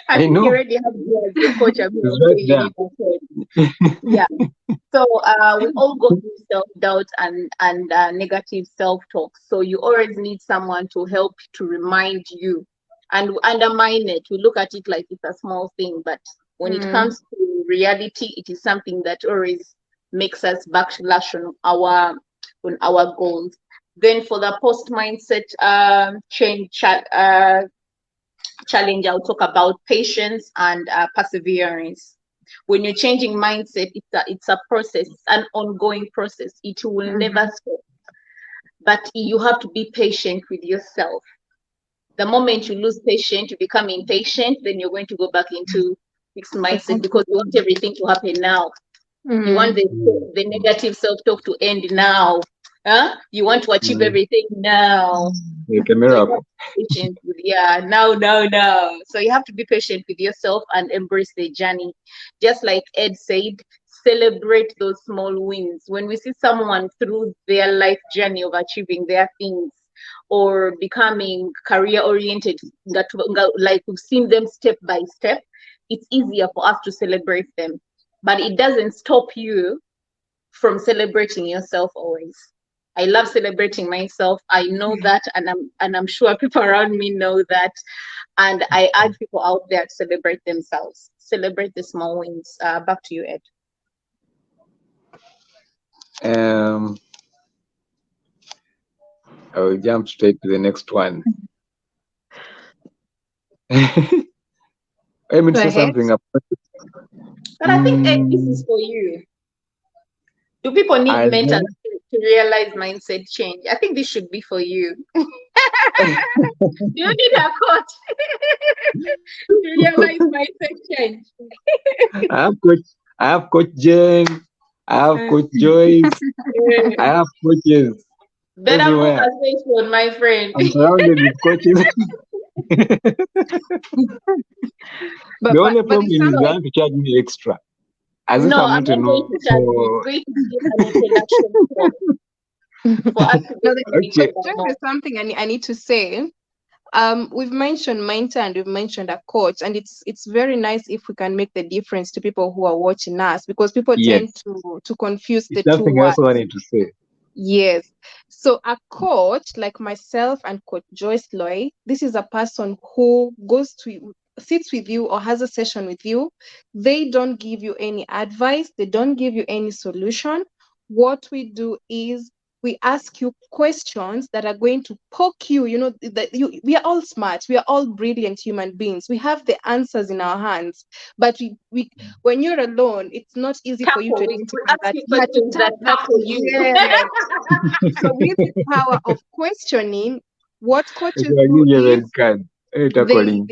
Speaker 3: I
Speaker 2: I
Speaker 3: think you
Speaker 2: know.
Speaker 3: already have you as your coach. I'm
Speaker 2: It's
Speaker 3: here
Speaker 2: right
Speaker 3: saying you
Speaker 2: there.
Speaker 3: need a coach. Yeah. So we all go through self-doubt and negative self-talk. So you always need someone to help to remind you and undermine it. We look at it like it's a small thing, but when it
Speaker 1: Mm.
Speaker 3: comes to reality, it is something that always makes us backlash on our goals. Then for the post mindset challenge, I'll talk about patience and perseverance. When you're changing mindset, it's a process, an ongoing process. It will never
Speaker 1: Mhm.
Speaker 3: stop. But you have to be patient with yourself. The moment you lose patience, you become impatient, then you're going to go back into fixed
Speaker 1: The
Speaker 3: mindset
Speaker 1: comfort
Speaker 3: because you want
Speaker 1: zone.
Speaker 3: everything to happen now. You want
Speaker 1: Mm.
Speaker 3: the negative self-talk to end now. Huh? You want to achieve
Speaker 2: Mm.
Speaker 3: everything now.
Speaker 2: Like a
Speaker 3: So you have
Speaker 2: miracle.
Speaker 3: to be patient with, yeah, no, no, no. So you have to be patient with yourself and embrace the journey. Just like Ed said, celebrate those small wins. When we see someone through their life journey of achieving their things, or becoming career oriented, like we've seen them step by step, it's easier for us to celebrate them. But it doesn't stop you from celebrating yourself always. I love celebrating myself. I know that, and I'm sure people around me know that. And I urge people out there to celebrate themselves, celebrate the small wins. Back to you, Ed.
Speaker 2: Um, I will jump straight to the next one. I mean to
Speaker 1: Go
Speaker 2: say
Speaker 1: ahead.
Speaker 2: something about
Speaker 3: But I think, Ed, this is
Speaker 2: mm,
Speaker 3: for you. Do people need
Speaker 2: as
Speaker 3: mentors
Speaker 2: long
Speaker 3: to realize mindset change? I think this should be for you. You need a coach to realize mindset change.
Speaker 2: I have coach I have coach Jen, I have
Speaker 3: Uh,
Speaker 2: coach Joyce, I
Speaker 3: uh,
Speaker 2: have coaches
Speaker 3: better
Speaker 2: everywhere.
Speaker 3: conversation, my friend.
Speaker 2: I'm surrounded with coaches.
Speaker 1: But
Speaker 2: The
Speaker 1: but
Speaker 2: only
Speaker 1: but
Speaker 2: problem
Speaker 1: it
Speaker 2: is
Speaker 1: sounds
Speaker 2: they
Speaker 1: like
Speaker 2: want to charge me extra, as if
Speaker 3: No,
Speaker 2: I'm
Speaker 3: I'm
Speaker 2: not
Speaker 3: not going
Speaker 2: enough
Speaker 3: to charge you. It's
Speaker 2: for.
Speaker 3: going to be an introduction call for us to
Speaker 1: no,
Speaker 3: get to know each
Speaker 2: Okay,
Speaker 3: other
Speaker 1: there
Speaker 3: more.
Speaker 1: is something I need to say. We've mentioned mentor and we've mentioned a coach, and it's very nice if we can make the difference to people who are watching us, because people tend
Speaker 2: yes,
Speaker 1: to confuse the
Speaker 2: it's
Speaker 1: two
Speaker 2: something I also
Speaker 1: words.
Speaker 2: wanted to say.
Speaker 1: Yes. So a coach like myself and Coach Joyce Loy, this is a person who goes to sits with you or has a session with you. They don't give you any advice, they don't give you any solution. What we do is we ask you questions that are going to poke you. You know, that we are all smart, we are all brilliant human beings. We have the answers in our hands, but we when you're alone, it's not easy for you to
Speaker 3: Tackle. We
Speaker 1: identify
Speaker 3: ask
Speaker 1: that.
Speaker 3: you
Speaker 1: Yeah, to
Speaker 3: questions that
Speaker 1: tackle.
Speaker 3: tackle you.
Speaker 1: Yes. So with the power of questioning, what
Speaker 2: If
Speaker 1: coaches
Speaker 2: I
Speaker 1: do
Speaker 2: give you a red
Speaker 1: is
Speaker 2: card,
Speaker 1: they
Speaker 2: calling.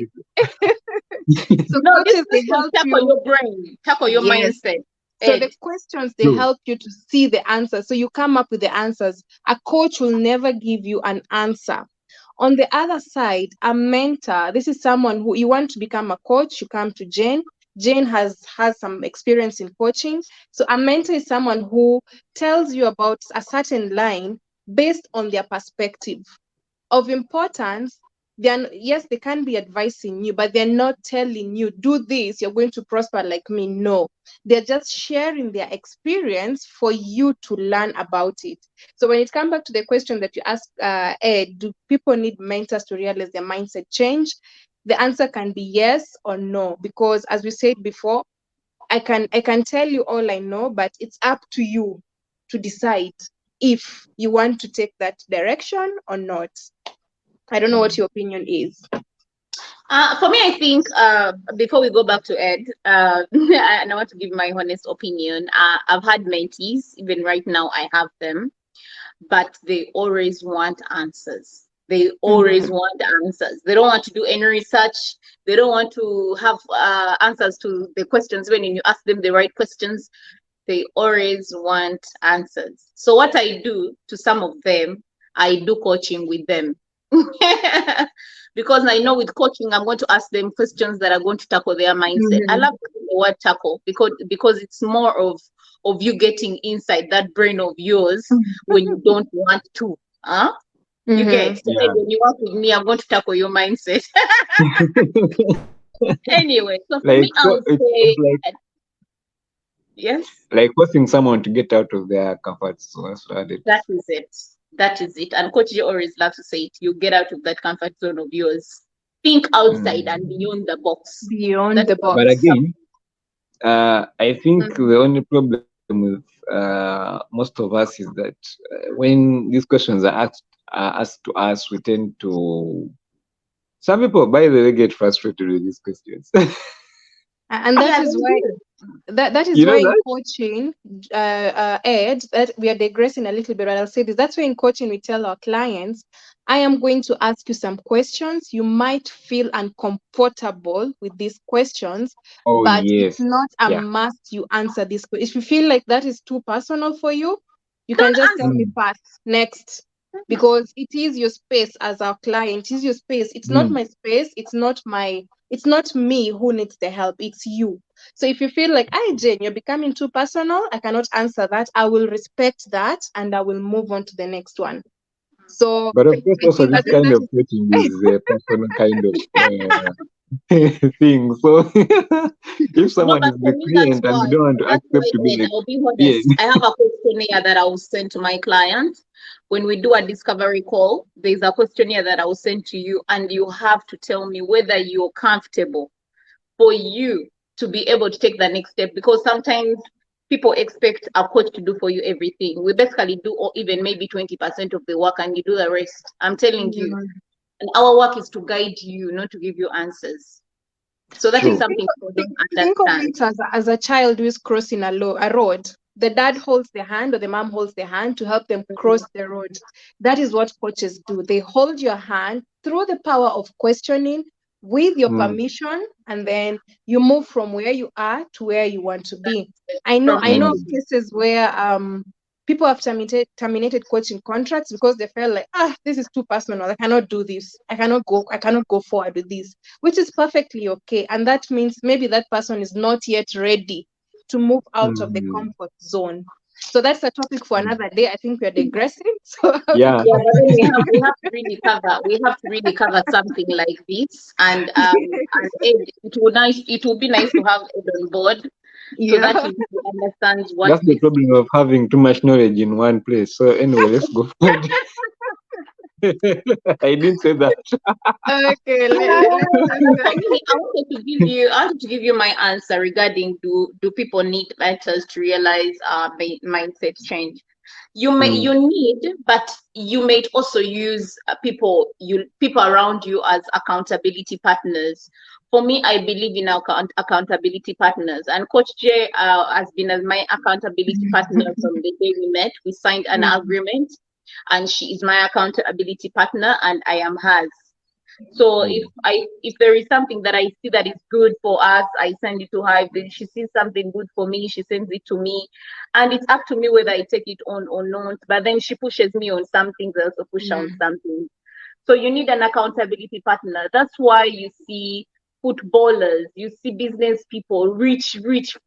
Speaker 1: so
Speaker 3: No, these
Speaker 1: coaches they
Speaker 3: questions
Speaker 1: help
Speaker 3: tackle
Speaker 1: you.
Speaker 3: your brain, tackle your
Speaker 1: Yes.
Speaker 3: mindset.
Speaker 1: So
Speaker 3: Ed,
Speaker 1: the questions they
Speaker 2: True.
Speaker 1: help you to see the answers. So you come up with the answers. A coach will never give you an answer. On the other side, a mentor, this is someone who you want to become a coach, you come to Jane. Jane has some experience in coaching. So a mentor is someone who tells you about a certain line based on their perspective of importance. Yes, they can be advising you, but they're not telling you do this, you're going to prosper like me. No, they're just sharing their experience for you to learn about it. So when it comes back to the question that you asked, Ed, do people need mentors to realize their mindset change? The answer can be yes or no, because as we said before, I can tell you all I know, but it's up to you to decide if you want to take that direction or not. I don't know what your opinion is.
Speaker 3: for me, I think before we go back to Ed, and I want to give my honest opinion. I've had mentees, even right now, I have them, but they always want answers. They always
Speaker 1: Mhm.
Speaker 3: want answers. They don't want to do any research. They don't want to have answers to the questions when you ask them the right questions. They always want answers. So what I do to some of them, I do coaching with them. Because I know with coaching, I'm going to ask them questions that are going to tackle their mindset. I
Speaker 1: Mhm.
Speaker 3: love the word tackle because it's more of you getting inside that brain of yours when you don't want to. Huh? You get
Speaker 1: Mhm.
Speaker 3: so
Speaker 2: Yeah.
Speaker 3: when you work with me, I'm going to tackle your mindset. Anyway, so for
Speaker 2: Like
Speaker 3: me, I
Speaker 2: so,
Speaker 3: would
Speaker 2: it's
Speaker 3: say
Speaker 2: like
Speaker 3: yes.
Speaker 2: like forcing someone to get out of their comfort zone. That's what it
Speaker 3: That
Speaker 2: is.
Speaker 3: is it. That is it. And Coach J always loves to say it. You get out of that comfort zone of yours. Think outside
Speaker 2: Mm.
Speaker 3: and beyond the box.
Speaker 1: Beyond
Speaker 3: That is
Speaker 1: the
Speaker 3: what
Speaker 2: But
Speaker 3: we
Speaker 1: box.
Speaker 3: love.
Speaker 2: again, I think
Speaker 3: Mhm.
Speaker 2: the only problem with most of us is that when these questions are asked to us, we tend to. Some people, by the way, get frustrated with these questions.
Speaker 1: And that
Speaker 3: Yeah,
Speaker 1: is
Speaker 3: they
Speaker 1: why
Speaker 3: do.
Speaker 1: that is
Speaker 2: You
Speaker 1: why
Speaker 2: know
Speaker 1: in
Speaker 2: that?
Speaker 1: coaching, Ed, that we are digressing a little bit, but I'll say this. That's why in coaching we tell our clients, I am going to ask you some questions. You might feel uncomfortable with these questions,
Speaker 2: Oh
Speaker 1: but it's
Speaker 2: yes,
Speaker 1: not a
Speaker 2: yeah.
Speaker 1: must you answer this. If you feel like that is too personal for you, you can
Speaker 3: Don't
Speaker 1: just tell
Speaker 3: answer.
Speaker 1: me
Speaker 2: Mm,
Speaker 1: pass next.
Speaker 3: Mhm.
Speaker 1: Because it is your space as our client, it is your space. It's not
Speaker 2: mm.
Speaker 1: my space, it's not me who needs the help, it's you. So if you feel like, I Jane, you're becoming too personal, I cannot answer that, I will respect that and I will move on to the next one. So
Speaker 2: But of course,
Speaker 1: I
Speaker 2: also
Speaker 1: think
Speaker 2: this kind of coaching is a personal kind of thing. So if
Speaker 3: No,
Speaker 2: someone
Speaker 3: but
Speaker 2: is
Speaker 3: for
Speaker 2: the
Speaker 3: me, that's
Speaker 2: client and
Speaker 3: why.
Speaker 2: they don't want to
Speaker 3: That's why,
Speaker 2: accept to be
Speaker 3: Ed,
Speaker 2: the
Speaker 3: I'll be
Speaker 2: yeah,
Speaker 3: honest. I have a questionnaire that I will send to my client. When we do a discovery call, there's a questionnaire that I will send to you, and you have to tell me whether you're comfortable for you to be able to take the next step. Because sometimes people expect a coach to do for you everything. We basically do, or even maybe 20% of the work, and you do the rest. I'm telling you. And our work is to guide you, not to give you answers. So that is
Speaker 2: true.
Speaker 1: think
Speaker 3: something people don't
Speaker 1: think of
Speaker 3: understand.
Speaker 1: it as a child who is crossing a road. The dad holds the hand or the mom holds the hand to help them cross the road. That is what coaches do. They hold your hand through the power of questioning with your
Speaker 2: Mm,
Speaker 1: permission, and then you move from where you are to where you want to be. I know of
Speaker 2: mm,
Speaker 3: Perfect.
Speaker 1: cases where people have terminated coaching contracts because they felt like, this is too personal. I cannot do this. I cannot go forward with this, which is perfectly okay. And that means maybe that person is not yet ready to move out of the
Speaker 2: mm,
Speaker 1: comfort zone. So that's a topic for
Speaker 2: mm.
Speaker 1: another day. I think we're digressing. So
Speaker 2: Yeah,
Speaker 3: Yeah, but then we have to really cover something like this, and it will be nice to have Ed on board so that
Speaker 1: yeah.
Speaker 3: he really understands what
Speaker 2: that's the
Speaker 3: this.
Speaker 2: problem of having too much knowledge in one place. So anyway, let's go forward. I didn't say that.
Speaker 1: Okay, let's
Speaker 3: Okay, I wanted to give you my answer regarding do people need mentors to realize mindset change. You
Speaker 2: Mm,
Speaker 3: need, but you may also use people around you as accountability partners. For me, I believe in accountability partners, and Coach J has been as my accountability partner from the day we met. We signed an agreement, and she is my accountability partner, and I am hers. So
Speaker 2: mm,
Speaker 3: if there is something that I see that is good for us, I send it to her. If she sees something good for me, she sends it to me. And it's up to me whether I take it on or not. But then she pushes me on some things, I also push her on something. So you need an accountability partner. That's why you see footballers, you see business people, rich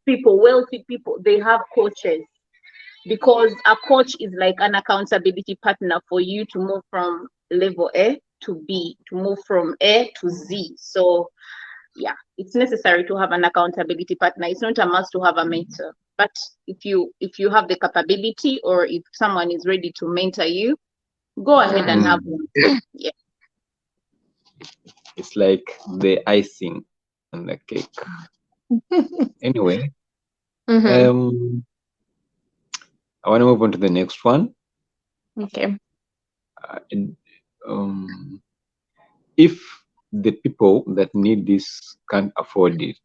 Speaker 3: people, wealthy people, they have coaches, because a coach is like an accountability partner for you to move from level A to B, to move from A to Z. So yeah, it's necessary to have an accountability partner. It's not a must to have a mentor, but if you have the capability, or if someone is ready to mentor you, go ahead and have
Speaker 2: mm.
Speaker 3: one. Yeah.
Speaker 2: It's like the icing on the cake. Anyway,
Speaker 1: Mm-hmm.
Speaker 2: um, I want to move on to the next one.
Speaker 1: Okay.
Speaker 2: And, if the people that need this can't afford it,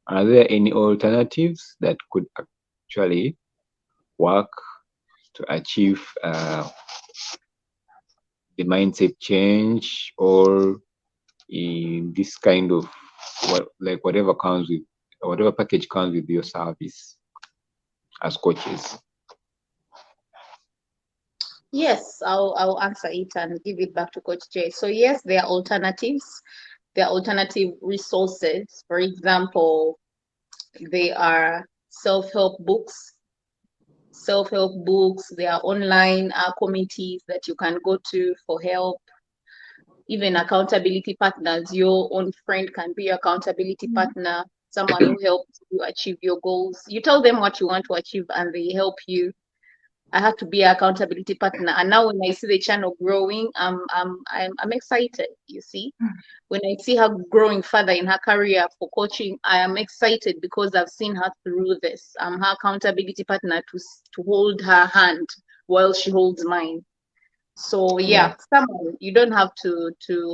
Speaker 2: are there any alternatives that could actually work to achieve the mindset change, or in this kind of like whatever package comes with your service as coaches?
Speaker 3: Yes, I'll answer it and give it back to Coach Jay. So yes, there are alternatives. There are alternative resources. For example, they are self-help books. Self-help books. There are online committees that you can go to for help. Even accountability partners. Your own friend can be your accountability partner. Someone who helps you achieve your goals. You tell them what you want to achieve, and they help you. I have to be an accountability partner. And now when I see the channel growing, I'm excited. You see, when I see her growing further in her career for coaching, I am excited because I've seen her through this. I'm her accountability partner to hold her hand while she holds mine. So
Speaker 2: Yeah.
Speaker 3: yeah, someone, you don't have to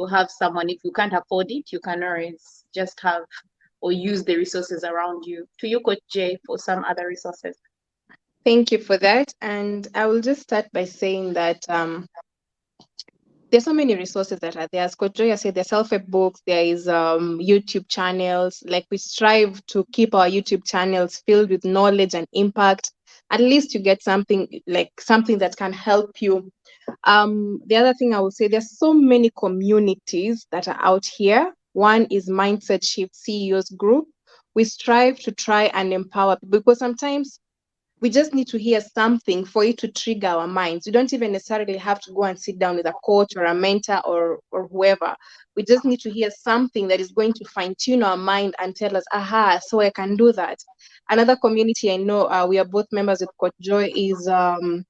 Speaker 3: have someone. If you can't afford it, you can always just have or use the resources around you. To you, Coach Jay, for some other resources.
Speaker 1: Thank you for that. And I will just start by saying that there's so many resources that are there. As Coach Joya said, there's self-help books, there is YouTube channels. Like, we strive to keep our YouTube channels filled with knowledge and impact. At least you get something that can help you. The other thing I would say, there's so many communities that are out here. One is Mindset Shift CEOs Group. We strive to try and empower people, because sometimes We just need to hear something for it to trigger our minds. We don't even necessarily have to go and sit down with a coach or a mentor or whoever. We just need to hear something that is going to fine tune our mind and tell us, aha, so I can do that. Another community I know, we are both members with Coach Joy, is
Speaker 3: The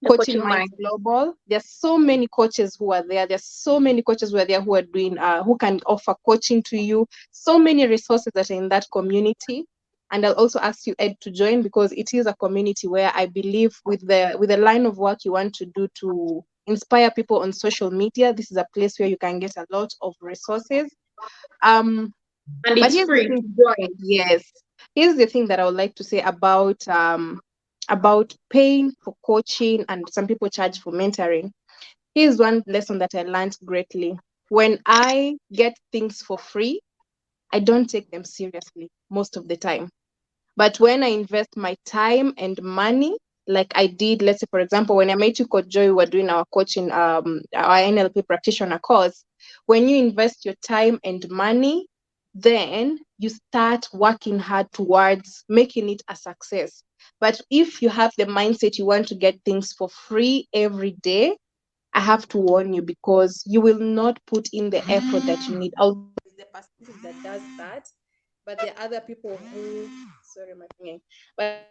Speaker 1: Coaching
Speaker 3: coaching
Speaker 1: Minds
Speaker 3: mind.
Speaker 1: Global. There's so many coaches who are there. There's so many coaches who are there who are doing, who can offer coaching to you. So many resources that are in that community. And I'll also ask you, Ed, to join, because it is a community where I believe with the line of work you want to do to inspire people on social media, this is a place where you can get a lot of resources. Um,
Speaker 3: And
Speaker 1: but
Speaker 3: it's
Speaker 1: here's the
Speaker 3: free
Speaker 1: thing.
Speaker 3: to join.
Speaker 1: Yes. Here's the thing that I would like to say about paying for coaching, and some people charge for mentoring. Here's one lesson that I learned greatly. When I get things for free, I don't take them seriously most of the time. But when I invest my time and money, like I did, let's say, for example, when I met you, Coach Joy, we were doing our coaching, our NLP practitioner course. When you invest your time and money, then you start working hard towards making it a success. But if you have the mindset you want to get things for free every day, I have to warn you, because you will not put in the effort that you need. Although the percentage that does that, but there are other people who, sorry, my finger. But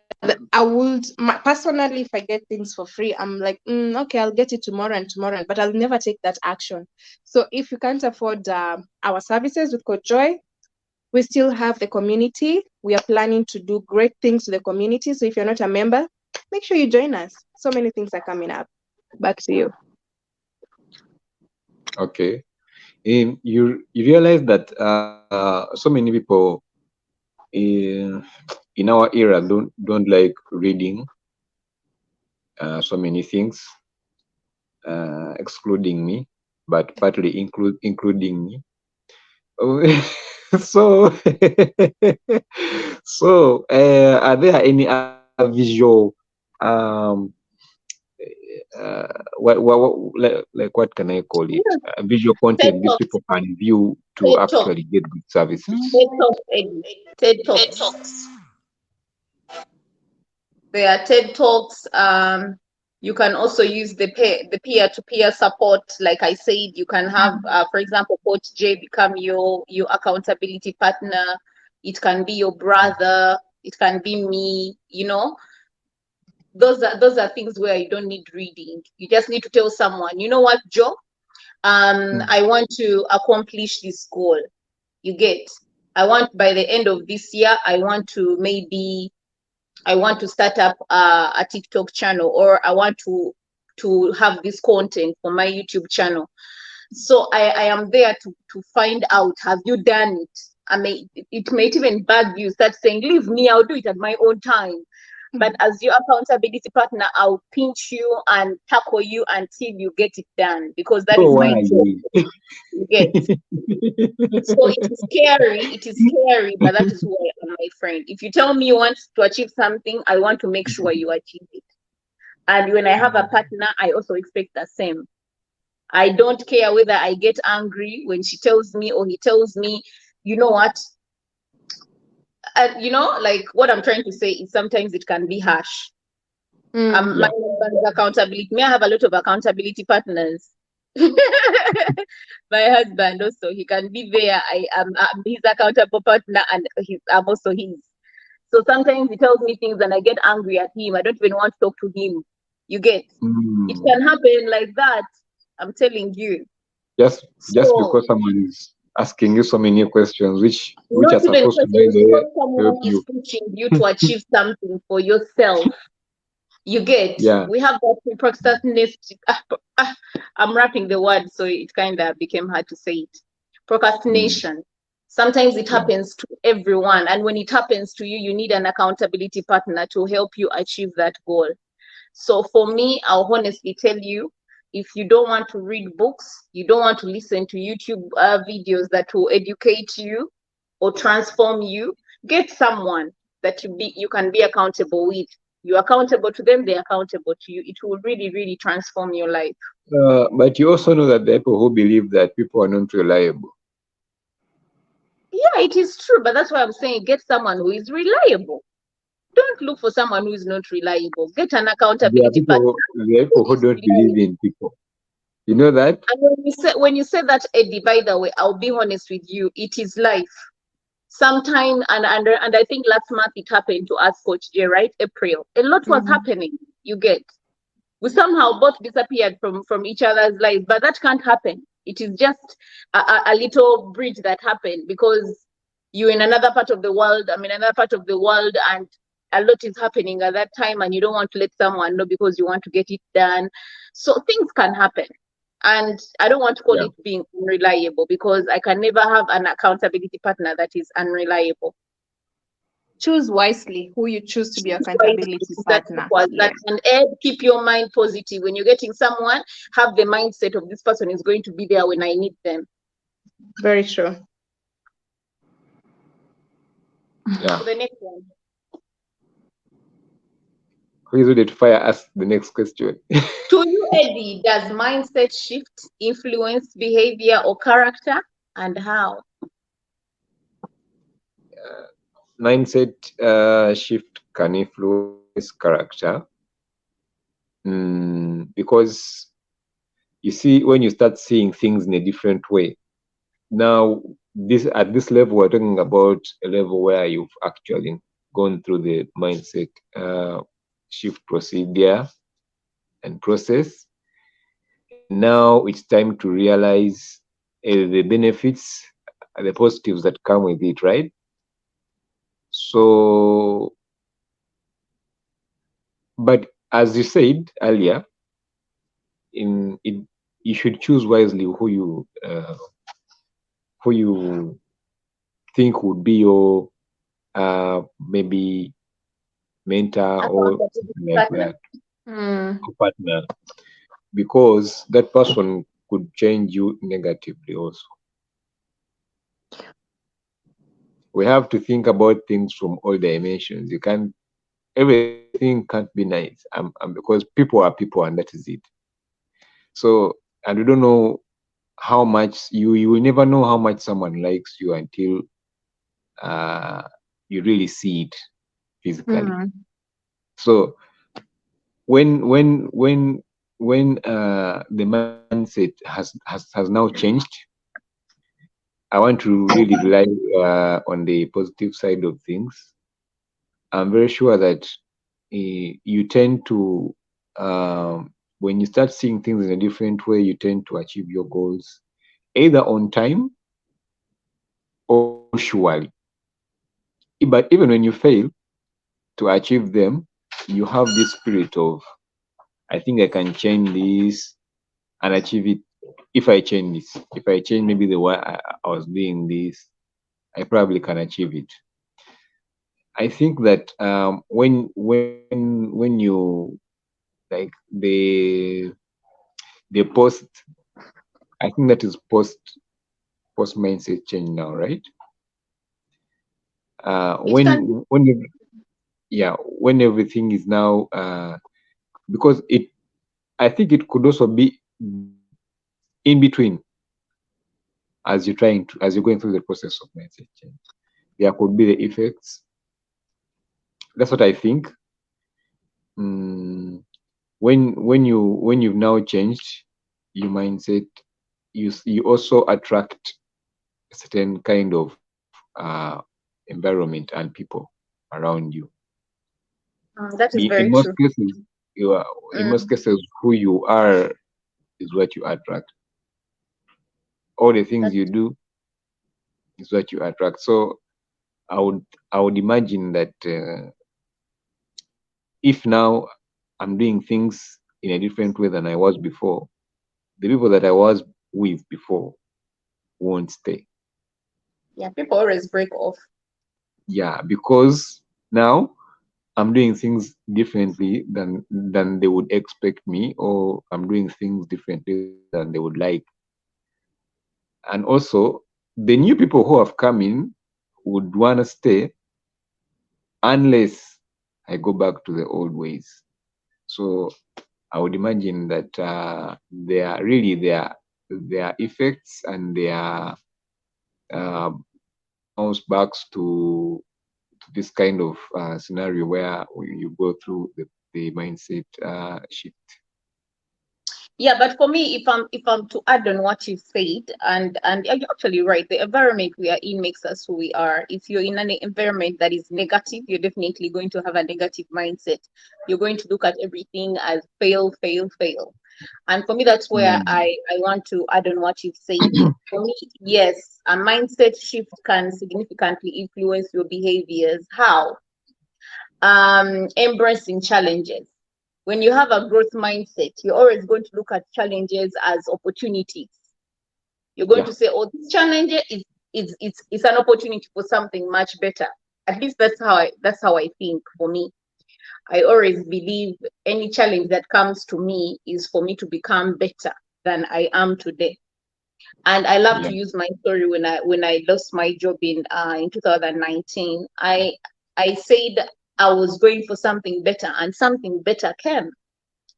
Speaker 1: I would personally, if I get things for free, I'm like, okay, I'll get it tomorrow and tomorrow, but I'll never take that action. So if you can't afford our services with Coach Joy, we still have the community. We are planning to do great things to the community. So if you're not a member, make sure you join us. So many things are coming up. Back to you.
Speaker 2: Okay. You realize that so many people in our era don't like reading so many things, excluding me, but partly including me. Oh, so so are there any other visual um like what can I call it?
Speaker 3: Yeah.
Speaker 2: Visual
Speaker 3: TED
Speaker 2: content these
Speaker 3: Talks.
Speaker 2: people can view to
Speaker 3: TED Talks.
Speaker 2: actually get good services.
Speaker 3: TED Talks, Eddie. TED Talks. There are TED Talks. You can also use the peer-to-peer support. Like I said, you can have, for example, Coach J become your accountability partner. It can be your brother. It can be me. Those are things where you don't need reading. You just need to tell someone, you know what, Joe? I want to accomplish this goal. You get. I want by the end of this year, I want to start up a TikTok channel, or I want to have this content for my YouTube channel. So I am there to find out, have you done it? It may even bug you, start saying, leave me, I'll do it at my own time. But as your accountability partner, I'll pinch you and tackle you until you get it done, because that is
Speaker 2: So
Speaker 3: my
Speaker 2: why?
Speaker 3: job. You get. So it is scary, but that is who I am, my friend. If you tell me you want to achieve something, I want to make sure you achieve it. And when I have a partner, I also expect the same. I don't care whether I get angry when she tells me or he tells me, you know what? Like what I'm trying to say is sometimes it can be harsh. My
Speaker 2: Yeah.
Speaker 3: husband's accountability. May I have a lot of accountability partners? My husband also, he can be there. I'm his accountable partner, and I'm also his. So sometimes he tells me things and I get angry at him. I don't even want to talk to him. You get. It
Speaker 2: Mm.
Speaker 3: can happen like that. I'm telling you.
Speaker 2: Just
Speaker 3: So
Speaker 2: because someone is asking you so many questions, which
Speaker 3: not
Speaker 2: are
Speaker 3: even
Speaker 2: supposed to, by
Speaker 3: questions,
Speaker 2: the way,
Speaker 3: because
Speaker 2: help
Speaker 3: someone is
Speaker 2: you.
Speaker 3: pushing you to achieve something for yourself. You get.
Speaker 2: Yeah.
Speaker 3: We have that procrastination. I'm wrapping the word, so it kind of became hard to say it.
Speaker 2: Mm.
Speaker 3: Procrastination. Sometimes it
Speaker 2: Yeah.
Speaker 3: happens to everyone, and when it happens to you, you need an accountability partner to help you achieve that goal. So for me, I'll honestly tell you, if you don't want to read books, you don't want to listen to YouTube videos that will educate you or transform you, get someone that you can be accountable with. You're accountable to them, they're accountable to you. It will really, really transform your life.
Speaker 2: But you also know that there are people who believe that people are not reliable.
Speaker 3: Yeah, it is true, but that's why I'm saying get someone who is reliable. don't look for someone who is not reliable. Get an
Speaker 2: There are
Speaker 3: accountability partner
Speaker 2: people, there are
Speaker 3: who
Speaker 2: people who
Speaker 3: is
Speaker 2: don't believe
Speaker 3: reliable.
Speaker 2: in people. You know that?
Speaker 3: And when you say that, Eddie, by the way, I'll be honest with you, it is life. Sometime and I think last month it happened to us, Coach J, right? April. A lot was
Speaker 1: Mm.
Speaker 3: happening. You get, we somehow both disappeared from each other's lives, but that can't happen. It is just a little bridge that happened because you're in another part of the world, I'm in another part of the world, and a lot is happening at that time, and you don't want to let someone know because you want to get it done. So things can happen. And I don't want to call
Speaker 2: Yeah.
Speaker 3: it being unreliable because I can never have an accountability partner that is unreliable.
Speaker 1: Choose wisely who you choose to be your
Speaker 3: Right,
Speaker 1: accountability
Speaker 3: that
Speaker 1: partner.
Speaker 3: was that.
Speaker 1: Yeah,
Speaker 3: And Ed, keep your mind positive. When you're getting someone, have the mindset of this person is going to be there when I need them.
Speaker 1: very true.
Speaker 2: Yeah.
Speaker 3: So the next one.
Speaker 2: Who is ready to fire us the next question?
Speaker 3: To you, Eddie, does mindset shift influence behavior or character, and how?
Speaker 2: Mindset shift can influence character. Because you see, when you start seeing things in a different way, now this at this level, we're talking about a level where you've actually gone through the mindset shift procedure and process. Now it's time to realize the benefits, the positives that come with it, right? So, but as you said earlier, in it, you should choose wisely who you think would be your maybe mentor or
Speaker 3: Accountability
Speaker 2: something like
Speaker 3: partner.
Speaker 2: that,
Speaker 1: Mm.
Speaker 2: or partner, because that person could change you negatively also. We have to think about things from all dimensions. You can't, everything can't be nice, because people are people and that is it. So, and we don't know how much you will never know how much someone likes you until uh, you really see it physically.
Speaker 1: Mm.
Speaker 2: So when the mindset has now changed, I want to really rely on the positive side of things. I'm very sure that you tend to when you start seeing things in a different way, you tend to achieve your goals either on time or surely. But even when you fail to achieve them, you have this spirit of, I think I can change this and achieve it if I change this. If I change maybe the way I was doing this, I probably can achieve it. I think that when you like the post, I think that is post mindset change now, right?
Speaker 3: It can
Speaker 2: Yeah, when everything is now because it, I think it could also be in between as you're going through the process of mindset change. There could be the effects. That's what I think. Mm, when you've now changed your mindset, you also attract a certain kind of environment and people around you.
Speaker 3: that is
Speaker 2: In
Speaker 3: very
Speaker 2: most
Speaker 3: true.
Speaker 2: cases, you are, in most
Speaker 3: Mm,
Speaker 2: cases, who you are is what you attract. All the things
Speaker 3: that,
Speaker 2: you do is what you attract. So I would I would imagine that if now I'm doing things in a different way than I was before, the people that I was with before won't stay.
Speaker 3: yeah, people always break off.
Speaker 2: Yeah, because now I'm doing things differently than they would expect me, or I'm doing things differently than they would like. And also, the new people who have come in would want to stay unless I go back to the old ways. So I would imagine that there are really their effects and their uh, bounce backs to this kind of scenario where you go through the mindset shift?
Speaker 3: Yeah, but for me, if I'm to add on what you said, and you're actually right, the environment we are in makes us who we are. If you're in an environment that is negative, you're definitely going to have a negative mindset. You're going to look at everything as fail, fail, fail. And for me, that's where
Speaker 2: Mm.
Speaker 3: I want to add on what you've said. For me, yes, a mindset shift can significantly influence your behaviors. How? Embracing challenges. When you have a growth mindset, you're always going to look at challenges as opportunities. You're going
Speaker 2: Yeah.
Speaker 3: to say, "Oh, this challenge is an opportunity for something much better." At least that's how I think. For me, I always believe any challenge that comes to me is for me to become better than I am today. And I love
Speaker 2: Yeah.
Speaker 3: to use my story when I lost my job in 2019. I said I was going for something better, and something better came.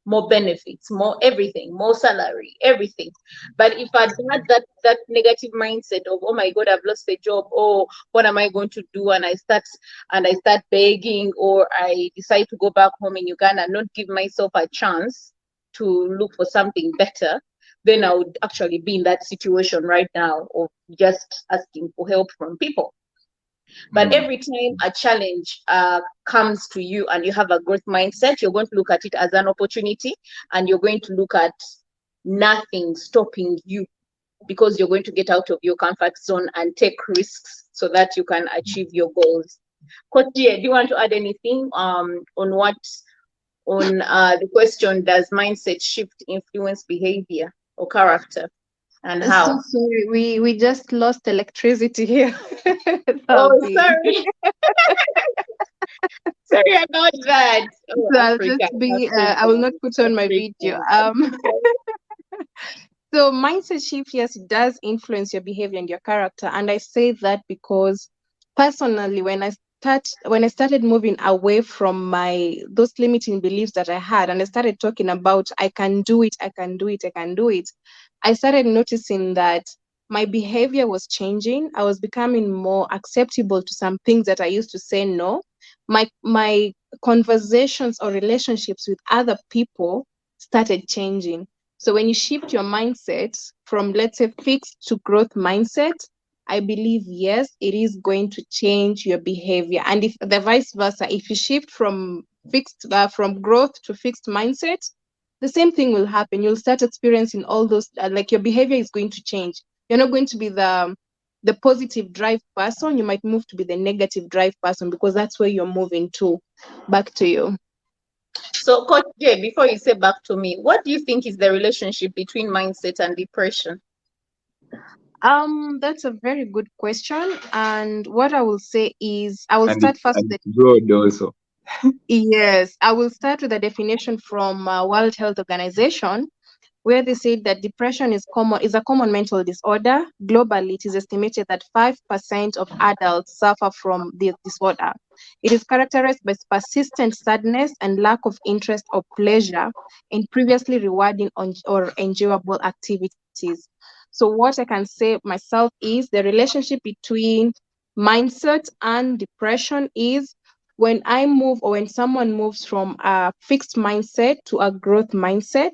Speaker 3: More benefits, more everything, more salary, everything. But if I had that negative mindset of, oh my God, I've lost a job, oh, what am I going to do? And I start begging, or I decide to go back home in Uganda and not give myself a chance to look for something better, then I would actually be in that situation right now of just asking for help from people. But
Speaker 2: Mm.
Speaker 3: every time a challenge comes to you and you have a growth mindset, you're going to look at it as an opportunity, and you're going to look at nothing stopping you, because you're going to get out of your comfort zone and take risks so that you can achieve your goals. Coach Gia, do you want to add anything on the question, does mindset shift influence behavior or character, and
Speaker 1: So
Speaker 3: how?
Speaker 1: sorry, we just lost electricity here.
Speaker 3: Oh,
Speaker 1: That'll be.
Speaker 3: sorry. Sorry about that. Oh,
Speaker 1: So I'll just
Speaker 3: Africa,
Speaker 1: be. I will
Speaker 3: Africa,
Speaker 1: not put on my video.
Speaker 3: Africa.
Speaker 1: So mindset shift, yes, it does influence your behavior and your character. And I say that because personally, when I started moving away from my those limiting beliefs that I had, and I started talking about I can do it, I can do it, I can do it, I started noticing that my behavior was changing. I was becoming more acceptable to some things that I used to say no. My conversations or relationships with other people started changing. So when you shift your mindset from, let's say, fixed to growth mindset, I believe, yes, it is going to change your behavior. And if the vice versa, if you shift from growth to fixed mindset, the same thing will happen. You'll start experiencing all those, like your behavior is going to change. You're not going to be the positive drive person. You might move to be the negative drive person because that's where you're moving to. Back to you.
Speaker 3: So, Coach Jay, before you say back to me, what do you think is the relationship between mindset and depression?
Speaker 1: That's a very good question. And what I will say is, I will
Speaker 2: And it
Speaker 1: start first
Speaker 2: and
Speaker 1: with
Speaker 2: it's broad also.
Speaker 1: yes, I will start with a definition from World Health Organization, where they said that depression is a common mental disorder. Globally, it is estimated that 5% of adults suffer from this disorder. It is characterized by persistent sadness and lack of interest or pleasure in previously rewarding or enjoyable activities. So what I can say myself is the relationship between mindset and depression is when I move or when someone moves from a fixed mindset to a growth mindset,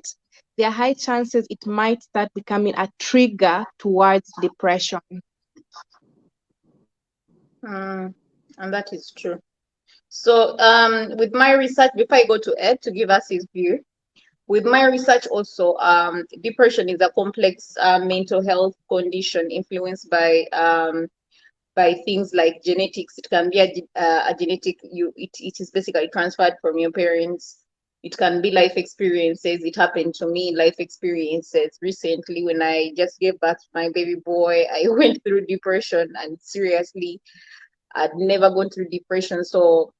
Speaker 1: there are high chances it might start becoming a trigger towards depression.
Speaker 3: Mm, and that is true. So, with my research, before I go to Ed to give us his view, with my research also, depression is a complex mental health condition influenced by things like genetics. It can be a genetic, it is basically transferred from your parents. It can be life experiences. It happened to me, life experiences. Recently, when I just gave birth to my baby boy, I went through depression, and seriously, I'd never gone through depression. So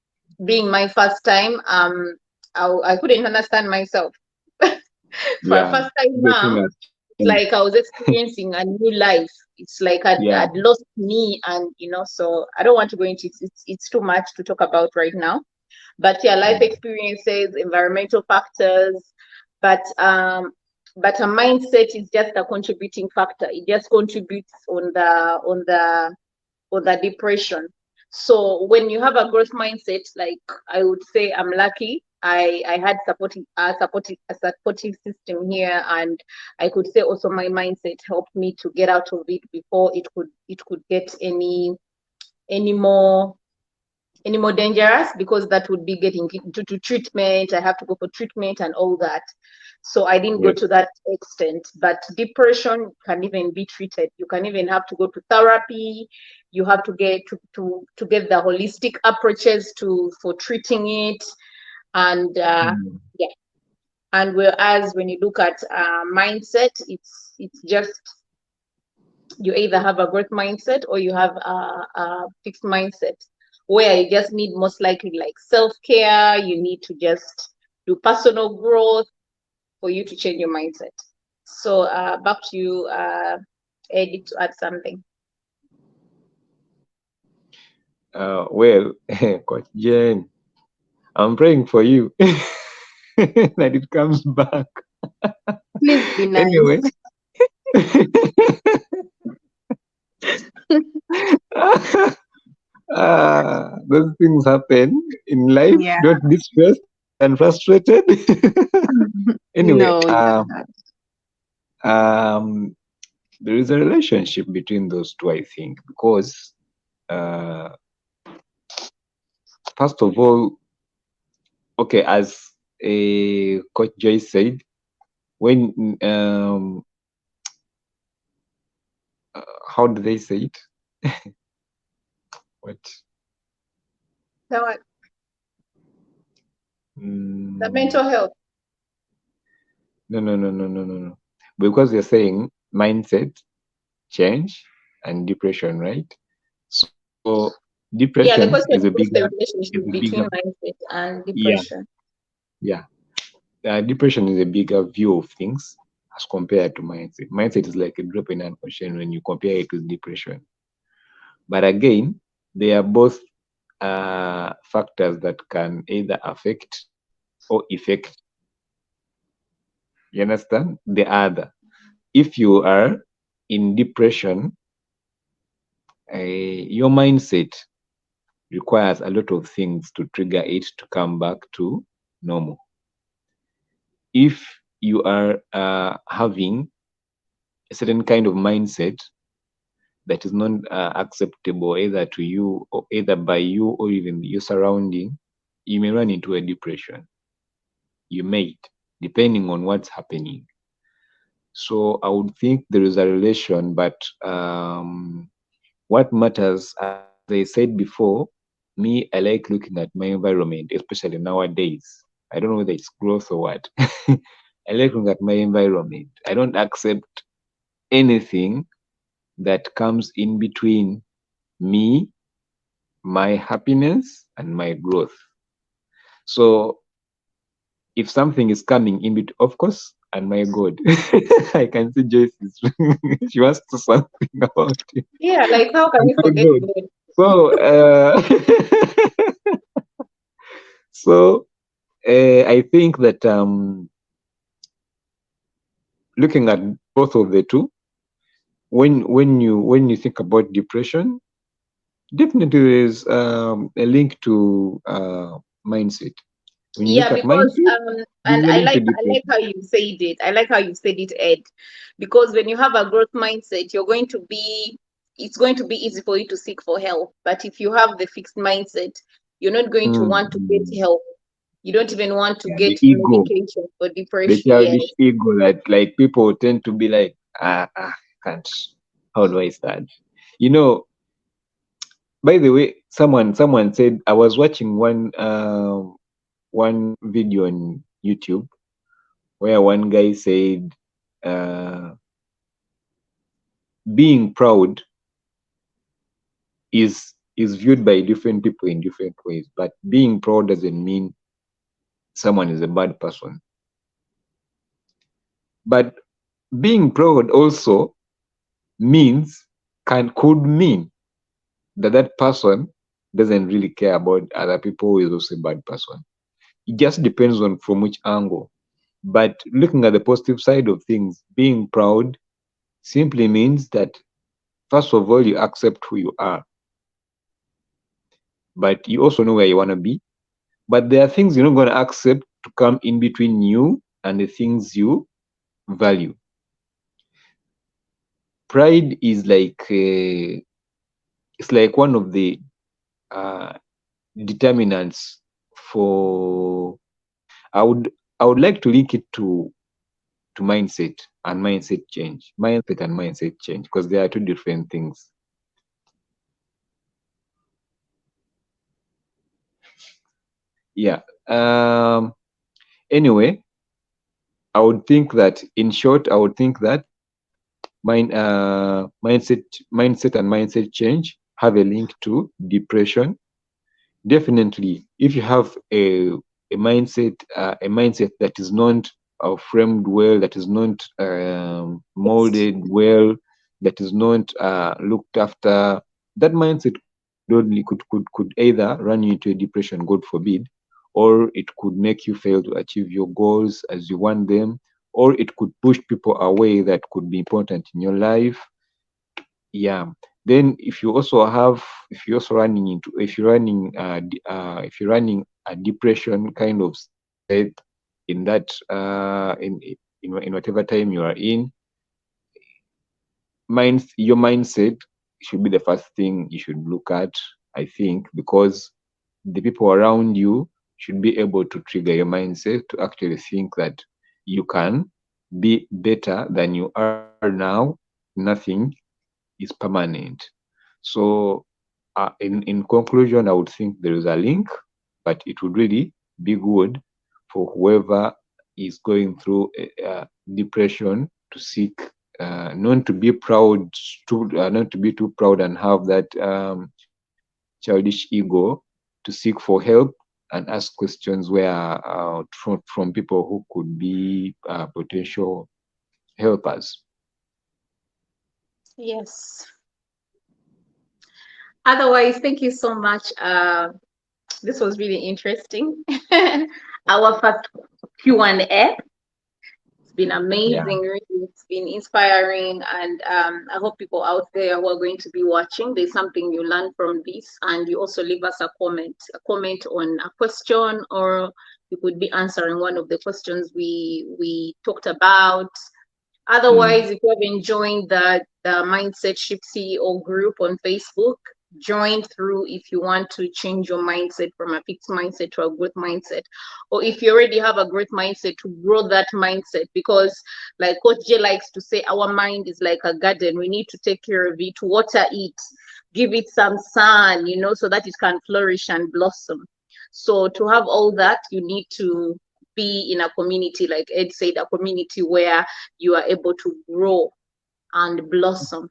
Speaker 3: being my first time, I couldn't understand myself. For a
Speaker 2: Yeah.
Speaker 3: first time
Speaker 2: Everything
Speaker 3: now,
Speaker 2: has
Speaker 3: it's
Speaker 2: changed.
Speaker 3: like I was experiencing a new life. It's like
Speaker 2: Yeah.
Speaker 3: I'd lost me, and so I don't want to go into it. It's too much to talk about right now. But yeah, life
Speaker 2: Mm.
Speaker 3: experiences, environmental factors, but but a mindset is just a contributing factor. It just contributes on the depression. So when you have a growth mindset, like I would say, I'm lucky. I had supportive system here, and I could say also my mindset helped me to get out of it before it could get any more any more dangerous, because that would be getting to treatment. I have to go for treatment and all that. So I didn't go
Speaker 2: Yes.
Speaker 3: to that extent. But depression can even be treated. You can even have to go to therapy. You have to get to get the holistic approaches to for treating it. And
Speaker 2: Mm.
Speaker 3: yeah. And whereas when you look at mindset, it's just you either have a growth mindset or you have a fixed mindset, where you just need most likely like self-care. You need to just do personal growth for you to change your mindset. So back to you, Eddie, to add something.
Speaker 2: Well, Coach Jane, I'm praying for you that it comes back.
Speaker 1: Please be nice.
Speaker 2: Anyway, those things happen in life.
Speaker 1: Yeah.
Speaker 2: Don't be stressed and frustrated. Anyway,
Speaker 1: No, it's not.
Speaker 2: um, there is a relationship between those two, I think, because uh, first of all, okay, as Coach Joy said, when how do they say it? What?
Speaker 3: The, the
Speaker 2: Mm,
Speaker 3: mental health.
Speaker 2: no. Because you're saying mindset change and depression, right? So
Speaker 3: Yeah,
Speaker 2: depression
Speaker 3: the question is what's the
Speaker 2: is
Speaker 3: relationship
Speaker 2: a bigger,
Speaker 3: between mindset and
Speaker 2: yeah,
Speaker 3: depression?
Speaker 2: yeah. Depression is a bigger view of things as compared to mindset. Mindset is like a drop in an ocean when you compare it with depression. But again, they are both factors that can either affect or effect. You understand the other. If you are in depression, your mindset requires a lot of things to trigger it to come back to normal. If you are having a certain kind of mindset that is not acceptable either to you or either by you or even your surrounding, you may run into a depression. You may, depending on what's happening. So I would think there is a relation, but what matters, as I said before, me, I like looking at my environment, especially nowadays. I don't know whether it's growth or what. I like looking at my environment. I don't accept anything that comes in between me, my happiness, and my growth. So if something is coming in between, of course, and my God, I can see Joyce is she wants to something about it.
Speaker 3: Yeah, like how can
Speaker 2: And
Speaker 3: you
Speaker 2: my
Speaker 3: forget
Speaker 2: God.
Speaker 3: God?
Speaker 2: So, so I think that looking at both of the two, when you think about depression, definitely there is a link to mindset. When you
Speaker 3: Yeah,
Speaker 2: look at
Speaker 3: because
Speaker 2: mindset,
Speaker 3: and
Speaker 2: there's a link to
Speaker 3: I like
Speaker 2: depression.
Speaker 3: how you said it. I like how you said it, Ed. Because when you have a growth mindset, it's going to be easy for you to seek for help. But if you have the fixed mindset, you're not going to want to get
Speaker 2: Mm.
Speaker 3: help. You don't even want to
Speaker 2: Yeah,
Speaker 3: get
Speaker 2: the ego,
Speaker 3: medication for
Speaker 2: the
Speaker 3: depression. Yes.
Speaker 2: childish ego that like people tend to be like, can't. How do I start? You know, by the way, someone said I was watching one video on YouTube where one guy said uh, being proud is viewed by different people in different ways, but being proud doesn't mean someone is a bad person. But being proud also means could mean that that person doesn't really care about other people who is also a bad person. It just depends on from which angle. But looking at the positive side of things, being proud simply means that first of all you accept who you are. but you also know where you want to be. But there are things you're not going to accept to come in between you and the things you value. Pride is like it's like one of the uh, determinants for. I would like to link it to mindset and mindset change, because they are two different things. Yeah. Anyway, I would think that, in short, I would think that mindset and mindset change have a link to depression. Definitely, if you have a mindset that is not framed well, that is not molded well, that is not looked after, that mindset could either run you into a depression, God forbid, or it could make you fail to achieve your goals as you want them, or it could push people away that could be important in your life. Yeah. Then if you're also running into if you're running a depression kind of state in that in whatever time you are in, your mindset should be the first thing you should look at, I think, because the people around you should be able to trigger your mindset to actually think that you can be better than you are now. Nothing is permanent. So, in conclusion, I would think there is a link, but it would really be good for whoever is going through depression to seek, not to be proud, not to be too proud and have that childish ego, to seek for help and ask questions where from people who could be potential helpers.
Speaker 3: Yes. Otherwise, thank you so much. This was really interesting. Our first Q&A. It's been
Speaker 2: Yeah.
Speaker 3: amazing, really. It's been inspiring, and I hope people out there who are going to be watching, there's something you learn from this, and you also leave us a comment on a question, or you could be answering one of the questions we talked about.
Speaker 2: Mm.
Speaker 3: Otherwise, if you have enjoyed the Mindset Shift CEO group on Facebook, join through if you want to change your mindset from a fixed mindset to a growth mindset. Or if you already have a growth mindset, to grow that mindset. Because, like Coach J likes to say, our mind is like a garden. We need to take care of it, water it, give it some sun, so that it can flourish and blossom. So, to have all that, you need to be in a community, like Ed said, a community where you are able to grow and blossom.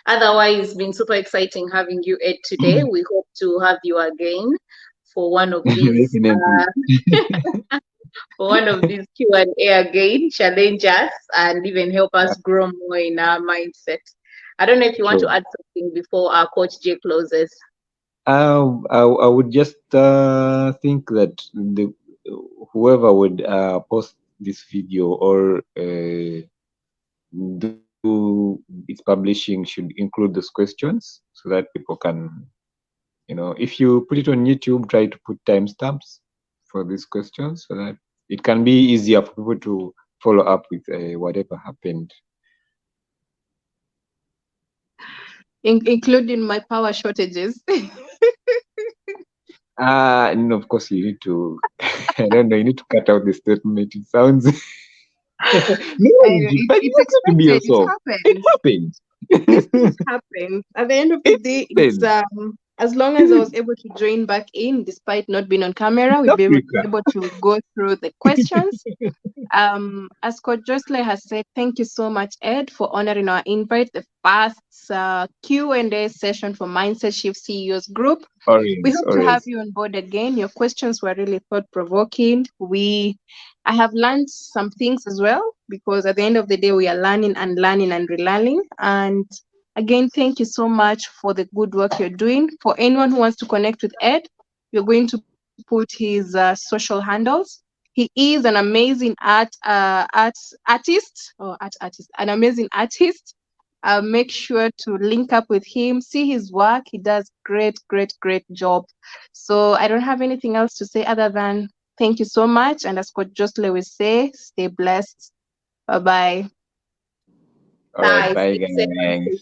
Speaker 3: Otherwise, it's been super exciting having you, Ed, today. We hope to have you again for one of these
Speaker 2: Definitely.
Speaker 3: Q&A again, challenge us and even help
Speaker 2: Yeah,
Speaker 3: us grow more in our mindset. I don't know if you want to
Speaker 2: true.
Speaker 3: add something before our Coach J closes.
Speaker 2: I would just think that whoever would post this video or do its publishing should include those questions so that people can, if you put it on YouTube, try to put timestamps for these questions so that it can be easier for people to follow up with whatever happened.
Speaker 1: Including my power shortages.
Speaker 2: And of course, you need to, I don't know, you need to cut out the statement. It sounds, no,
Speaker 1: I know,
Speaker 2: but you
Speaker 1: it's
Speaker 2: don't have to be
Speaker 1: expected. It
Speaker 2: yourself. It
Speaker 1: happens.
Speaker 2: happens.
Speaker 1: These things happen. At the end of the
Speaker 2: It
Speaker 1: day, it's
Speaker 2: happens.
Speaker 1: as long as I was able to join back in, despite not being on camera, we'll be
Speaker 2: Africa.
Speaker 1: able to go through the questions. As Coach Jocelyn has said, thank you so much, Ed, for honoring our invite, the first Q&A session for Mindset Shift CEOs group. We
Speaker 2: Always,
Speaker 1: hope to have
Speaker 2: always.
Speaker 1: you on board again. Your questions were really thought-provoking. I have learned some things as well, because at the end of the day, we are learning and learning and relearning. And again, thank you so much for the good work you're doing. For anyone who wants to connect with Ed, we're going to put his social handles. He is an amazing artist, an amazing artist. Make sure to link up with him, see his work. He does great job. So I don't have anything else to say other than thank you so much. And as Coach Jocelyn will say, stay blessed. Bye bye.
Speaker 2: All right,
Speaker 3: Bye.
Speaker 2: bye
Speaker 3: Stay safe and
Speaker 2: guys.
Speaker 3: safe.